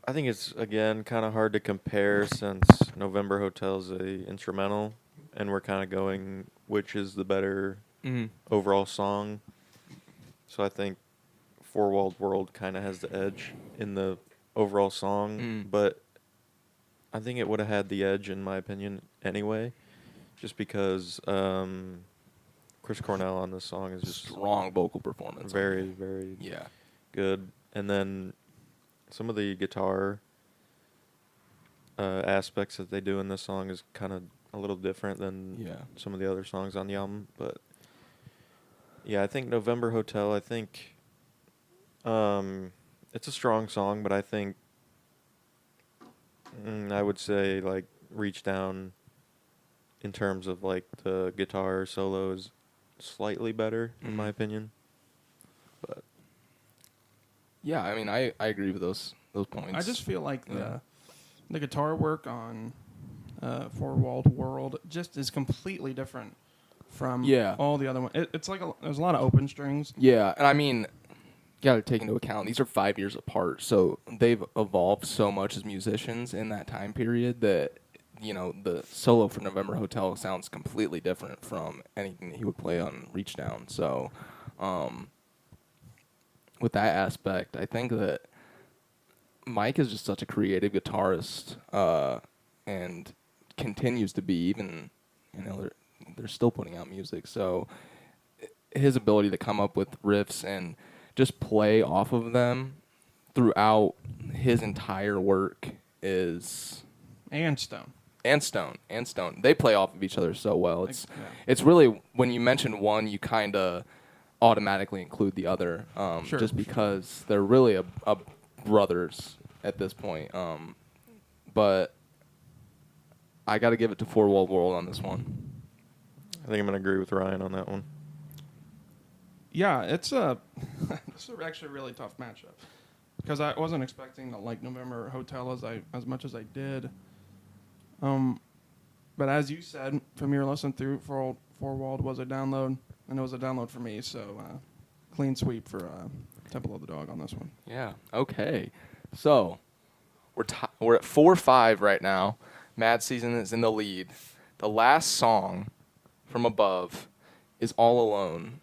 I think it's again kind of hard to compare since November Hotel's a instrumental, and we're kind of going which is the better overall song. So I think Four Walled World kind of has the edge in the overall song, but I think it would have had the edge in my opinion anyway, just because Chris Cornell on this song is just strong vocal performance. Very, very good. And then some of the guitar aspects that they do in this song is kind of a little different than some of the other songs on the album. But yeah, I think November Hotel, I think it's a strong song, but I think I would say like Reach Down in terms of like the guitar solo is slightly better in my opinion. But yeah, I mean I agree with those points. I just feel like the guitar work on Four Walled World just is completely different from all the other ones. It's like there's a lot of open strings. Yeah, and I mean, you got to take into account these are 5 years apart, so they've evolved so much as musicians in that time period that the solo for November Hotel sounds completely different from anything that he would play on Reach Down. So, with that aspect, I think that Mike is just such a creative guitarist, and continues to be. Even they're still putting out music. So his ability to come up with riffs and just play off of them throughout his entire work is Stone. They play off of each other so well. It's really, when you mention one, you kind of automatically include the other, just because they're really a brothers at this point. But I got to give it to Four Walled World on this one. I think I'm going to agree with Ryan on that one. Yeah, it's this is actually a really tough matchup because I wasn't expecting to like November Hotel as much as I did. But as you said, from your listen through, Four Walled was a download, and it was a download for me. So clean sweep for Temple of the Dog on this one. Yeah. Okay. So we're at 4-5 right now. Mad Season is in the lead. The last song from above is All Alone.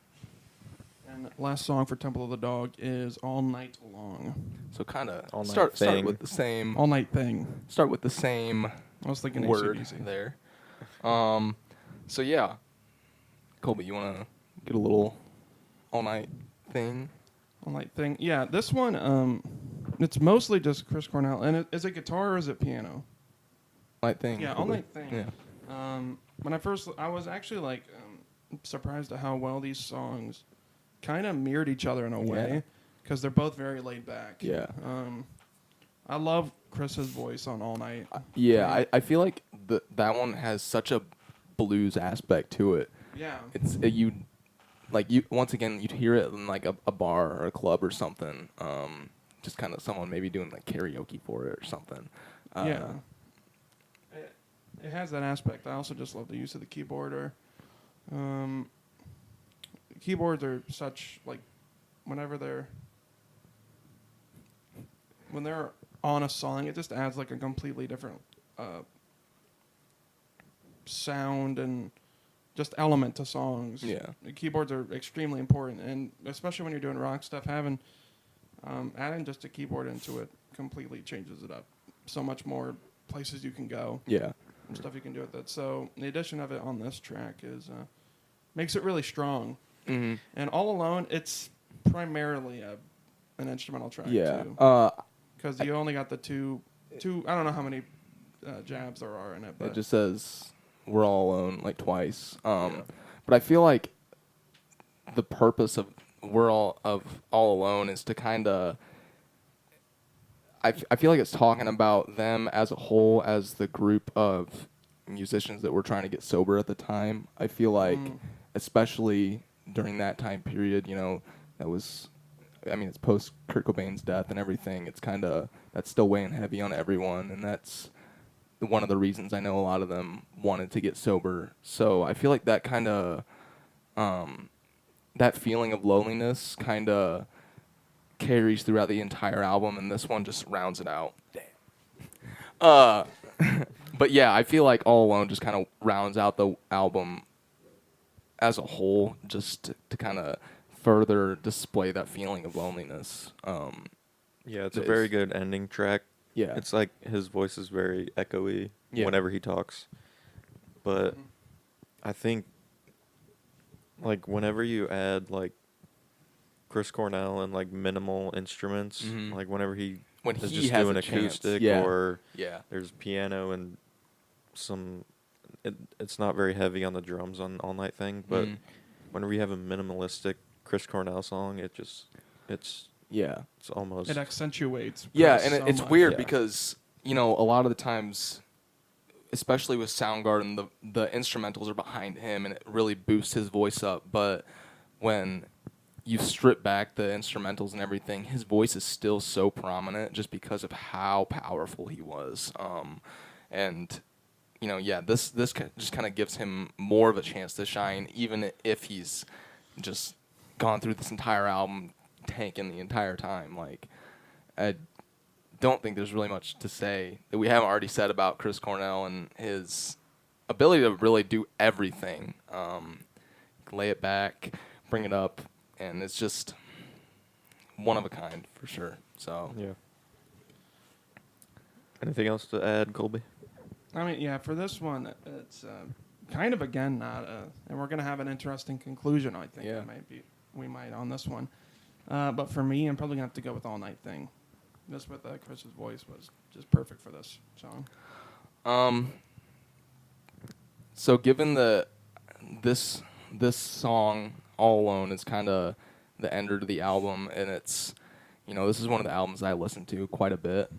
And last song for Temple of the Dog is All Night Long. So kind of start with the same. All Night Thing. Start with the same I was thinking word AC/DC. there. So yeah, Colby, you want to get a little all night thing. All night thing. Yeah, this one, it's mostly just Chris Cornell. And is it guitar or is it piano? Night thing. Yeah, all night thing. Yeah. When I was actually like surprised at how well these songs kind of mirrored each other in a way, because they're both very laid back. Yeah. I love Chris's voice on All Night. I feel like that one has such a blues aspect to it. Yeah. It's you once again you'd hear it in like a bar or a club or something. Just kind of someone maybe doing like karaoke for it or something. Yeah. It has that aspect. I also just love the use of the keyboard. Keyboards are such like when they're on a song, it just adds like a completely different sound and just element to songs. Yeah. The keyboards are extremely important, and especially when you're doing rock stuff, adding just a keyboard into it completely changes it up. So much more places you can go. Yeah. And stuff you can do with it. So the addition of it on this track makes it really strong. Mm-hmm. And All Alone, it's primarily an instrumental track too. Because you only got the two. I don't know how many jabs there are in it. But it just says "We're All Alone" like twice. But I feel like the purpose of All Alone is to kind of. I feel like it's talking about them as a whole, as the group of musicians that were trying to get sober at the time. I feel like, especially during that time period, that was, it's post Kurt Cobain's death and everything. It's that's still weighing heavy on everyone, and that's one of the reasons I know a lot of them wanted to get sober. So I feel like that that feeling of loneliness carries throughout the entire album, and this one just rounds it out. Damn. But yeah, I feel like All Alone just kind of rounds out the album as a whole, just to kind of further display that feeling of loneliness. It's a very good ending track. Yeah. It's like his voice is very echoey whenever he talks. But I think, like, whenever you add, like, Chris Cornell and, like, minimal instruments, like, whenever he is just doing acoustic or there's piano and it's not very heavy on the drums on All Night Thing, but whenever you have a minimalistic Chris Cornell song, it's almost... It accentuates. Yeah, and so it's much. weird because, a lot of the times, especially with Soundgarden, the instrumentals are behind him, and it really boosts his voice up. But when you strip back the instrumentals and everything, his voice is still so prominent just because of how powerful he was. This just kind of gives him more of a chance to shine, even if he's just gone through this entire album tanking the entire time. Like, I don't think there's really much to say that we haven't already said about Chris Cornell and his ability to really do everything. Lay it back, bring it up, and it's just one of a kind for sure. So yeah. Anything else to add, Colby? For this one, it's kind of again and we're gonna have an interesting conclusion. I think we might on this one. But for me, I'm probably gonna have to go with All Night Thing. Just with Chris's voice was just perfect for this song. So given this song All Alone is kind of the ender to the album, and it's this is one of the albums I listen to quite a bit.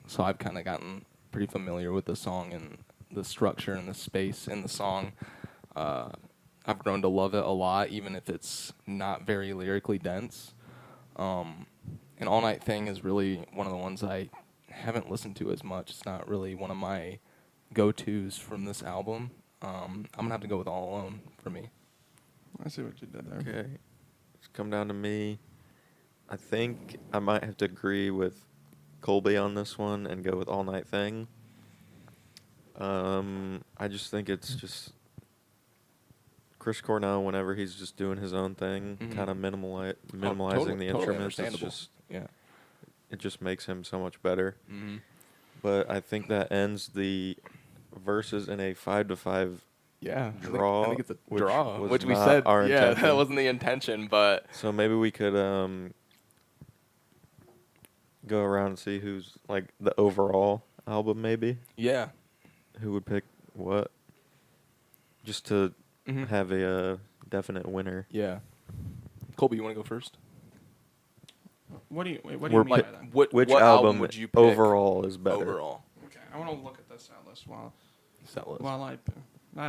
So I've kind of gotten pretty familiar with the song and the structure and the space in the song. I've grown to love it a lot, even if it's not very lyrically dense. And All Night Thing is really one of the ones I haven't listened to as much. It's not really one of my go-tos from this album. I'm going to have to go with All Alone for me. I see what you did there. Okay. It's come down to me. I think I might have to agree with Colby on this one and go with All Night Thing. I just think it's just Chris Cornell, whenever he's just doing his own thing, kind of minimalizing the instruments. It's just, it just makes him so much better. But I think that ends the verses in a 5-to-5 Yeah. draw. I think it's a draw, which we not said. our Yeah, intention. that wasn't the intention, but. So maybe we could go around and see who's like the overall album. Maybe. Yeah. Who would pick what? Just to have a definite winner. Yeah. Colby, you want to go first? What do you mean We're by that? Which what album would you pick overall is better? overall? Okay, I want to look at the set list Set list. while I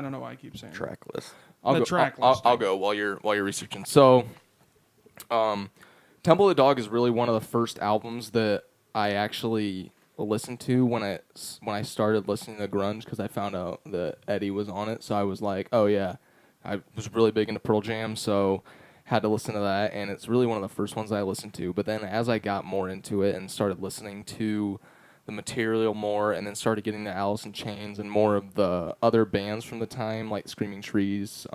don't know why I keep saying Track list. The track I'll listing. go while you're researching. So, Temple of the Dog is really one of the first albums that I actually listened to when I started listening to grunge, because I found out that Eddie was on it. So I was like, oh yeah, I was really big into Pearl Jam, so had to listen to that, and it's really one of the first ones I listened to. But then as I got more into it and started listening to the material more, and then started getting to Alice in Chains and more of the other bands from the time, like Screaming Trees,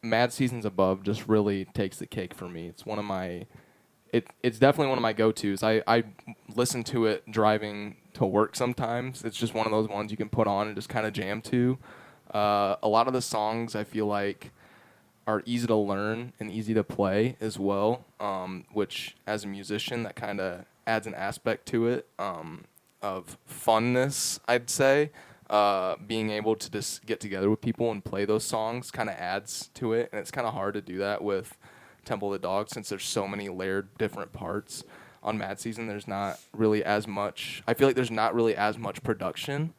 Mad Seasons Above just really takes the cake for me. It's one of my, it's definitely one of my go-tos. I listen to it driving to work sometimes. It's just one of those ones you can put on and just kind of jam to. A lot of the songs I feel like are easy to learn and easy to play as well, which as a musician that kind of adds an aspect to it of funness, I'd say. Being able to just get together with people and play those songs kind of adds to it, and it's kind of hard to do that with Temple of the Dog since there's so many layered different parts. On Mad Season, there's not really as much. I feel like there's not really as much production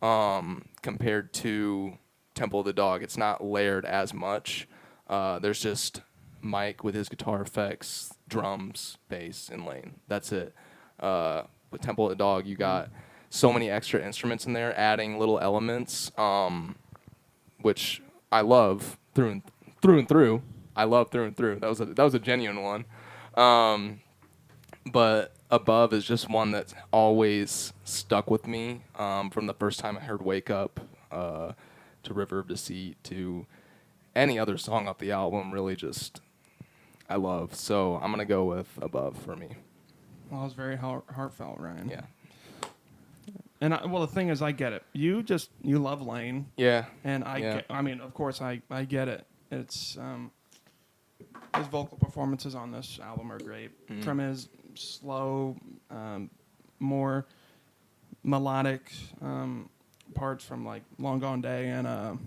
compared to Temple of the Dog. It's not layered as much. There's just Mike with his guitar effects, drums, bass, and Lane. That's it. With Temple of the Dog, you got so many extra instruments in there, adding little elements, which I love through and through. I love through and through. That was a genuine one. But Above is just one that's always stuck with me from the first time I heard Wake Up to River of Deceit to any other song off the album. Really just I love. So I'm going to go with Above for me. Well, it was very heartfelt, Ryan. Yeah. And the thing is, I get it. You love Lane. Yeah. And I mean, of course, I get it. It's his vocal performances on this album are great. Mm-hmm. From his slow, more melodic parts from like Long Gone Day and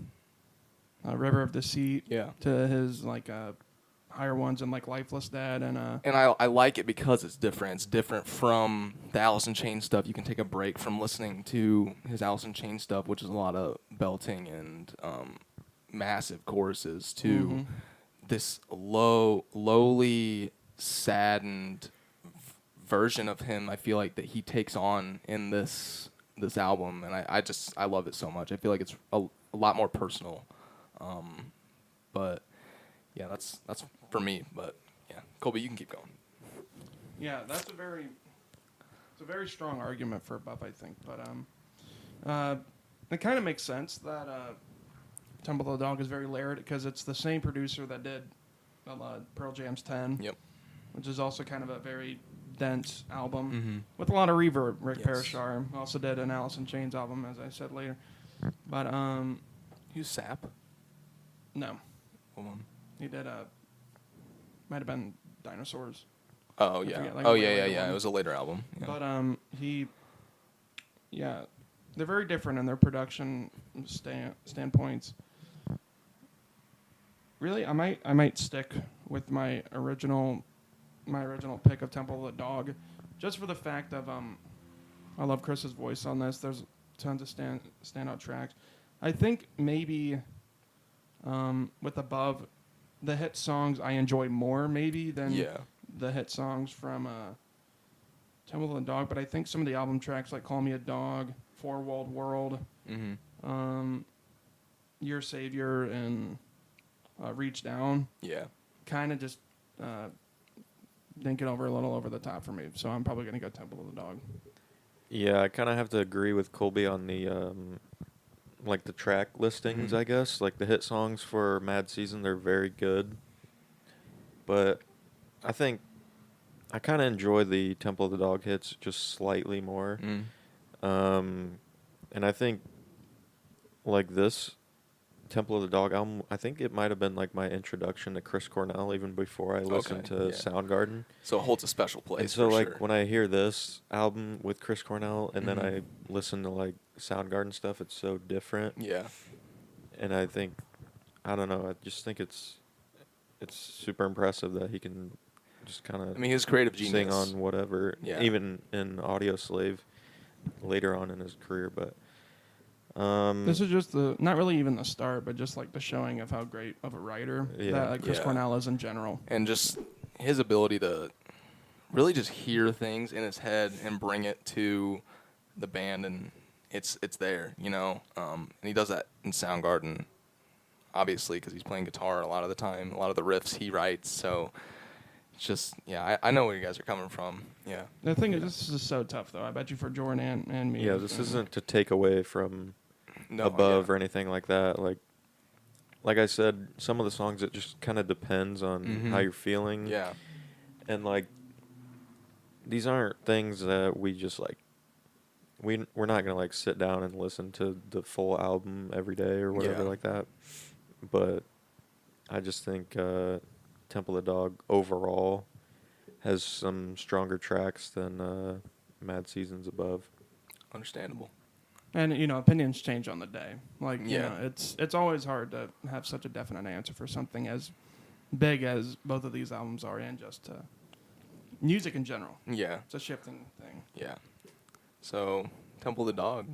River of Deceit. Yeah. To his like higher ones and like Lifeless Dad and I like it because it's different. It's different from the Alice in Chains stuff. You can take a break from listening to his Alice in Chains stuff, which is a lot of belting and massive choruses, to this lowly, saddened version of him. I feel like that he takes on in this album, and I love it so much. I feel like it's a lot more personal, but. Yeah, that's for me, but yeah, Colby, you can keep going. Yeah, it's a very strong argument for Above, I think, but it kind of makes sense that Temple of the Dog is very layered because it's the same producer that did Pearl Jam's 10. Yep. Which is also kind of a very dense album with a lot of reverb. Rick Parashar also did an Alice in Chains album, as I said later, but you Sap? No. Hold on. He did might have been Dinosaurs. Oh yeah. Yeah. It was a later album. Yeah. But they're very different in their production standpoints. Really, I might stick with my original pick of Temple of the Dog, just for the fact of I love Chris's voice on this. There's tons of standout tracks. I think maybe with Above, the hit songs I enjoy more maybe than the hit songs from Temple of the Dog. But I think some of the album tracks like Call Me a Dog, Four Walled World, Your Savior, and Reach Down, kind of just didn't get over a little over the top for me. So I'm probably going to go Temple of the Dog. Yeah, I kind of have to agree with Colby on the like the track listings, I guess. Like the hit songs for Mad Season, they're very good. But I think I kind of enjoy the Temple of the Dog hits just slightly more. And I think like this Temple of the Dog album, I think it might have been like my introduction to Chris Cornell even before I listened to Soundgarden. So it holds a special place. And so for like sure. when I hear this album with Chris Cornell and then I listen to like Soundgarden stuff, it's so different. Yeah. And I think, I don't know, I just think it's super impressive that he can just kind of, I mean, his creative genius. sing on whatever, Yeah. even in Audio Slave later on in his career. But this is just not really even the start, but just like the showing of how great of a writer that Chris Cornell is in general. And just his ability to really just hear things in his head and bring it to the band, and it's there, you know. And he does that in Soundgarden, obviously, because he's playing guitar a lot of the time. A lot of the riffs he writes, so it's just, I know where you guys are coming from. Yeah. The thing is, this is so tough, though. I bet you for Jordan and me. yeah, this isn't to take away from Above or anything like that. Like I said, some of the songs, it just kind of depends on how you're feeling. Yeah. And like, these aren't things that we just like, we're not gonna like sit down and listen to the full album every day or whatever like that. But I just think Temple of the Dog overall has some stronger tracks than Mad Seasons Above. Understandable. And, you know, opinions change on the day. Like, you know, it's always hard to have such a definite answer for something as big as both of these albums are, and just music in general. Yeah. It's a shifting thing. Yeah. So Temple of the Dog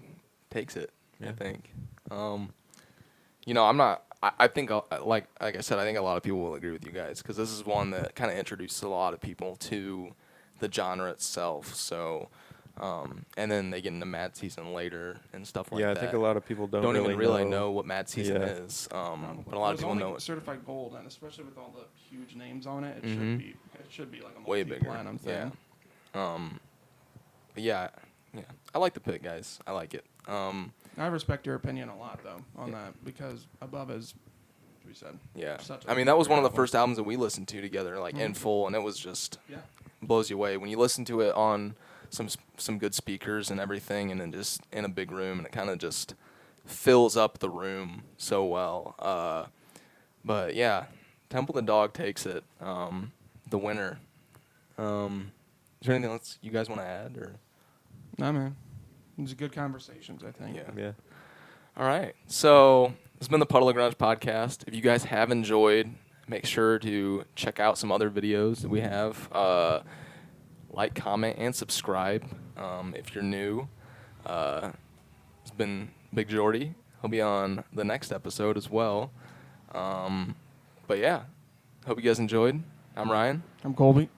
takes it, I think. You know, I'm not. I think, like I said, I think a lot of people will agree with you guys, because this is one that kind of introduces a lot of people to the genre itself. So, and then they get into Mad Season later and stuff like that. Yeah, I think a lot of people don't even really know what Mad Season is. But a lot of people know it. Certified gold, and especially with all the huge names on it, it should be like a way bigger platinum thing. But yeah, I like the pick, guys. I like it. I respect your opinion a lot, though, on that, because Above is, we said. Yeah. I mean, that was one of the first albums that we listened to together, like in full, and it was just blows you away when you listen to it on some good speakers and everything, and then just in a big room, and it kind of just fills up the room so well. But yeah, Temple of the Dog takes it. The winner. Is there anything else you guys want to add, or? No, man. These are good conversations, I think. Yeah. All right. So this has been the Puddle of Grunge podcast. If you guys have enjoyed, make sure to check out some other videos that we have. Like, comment, and subscribe if you're new. It's been Big Jordy. He'll be on the next episode as well. But yeah, hope you guys enjoyed. I'm Ryan. I'm Colby.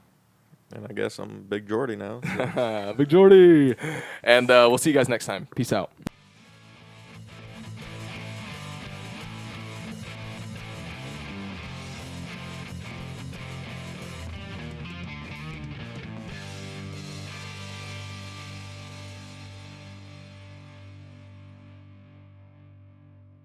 And I guess I'm Big Jordy now. Big Jordy. And we'll see you guys next time. Peace out.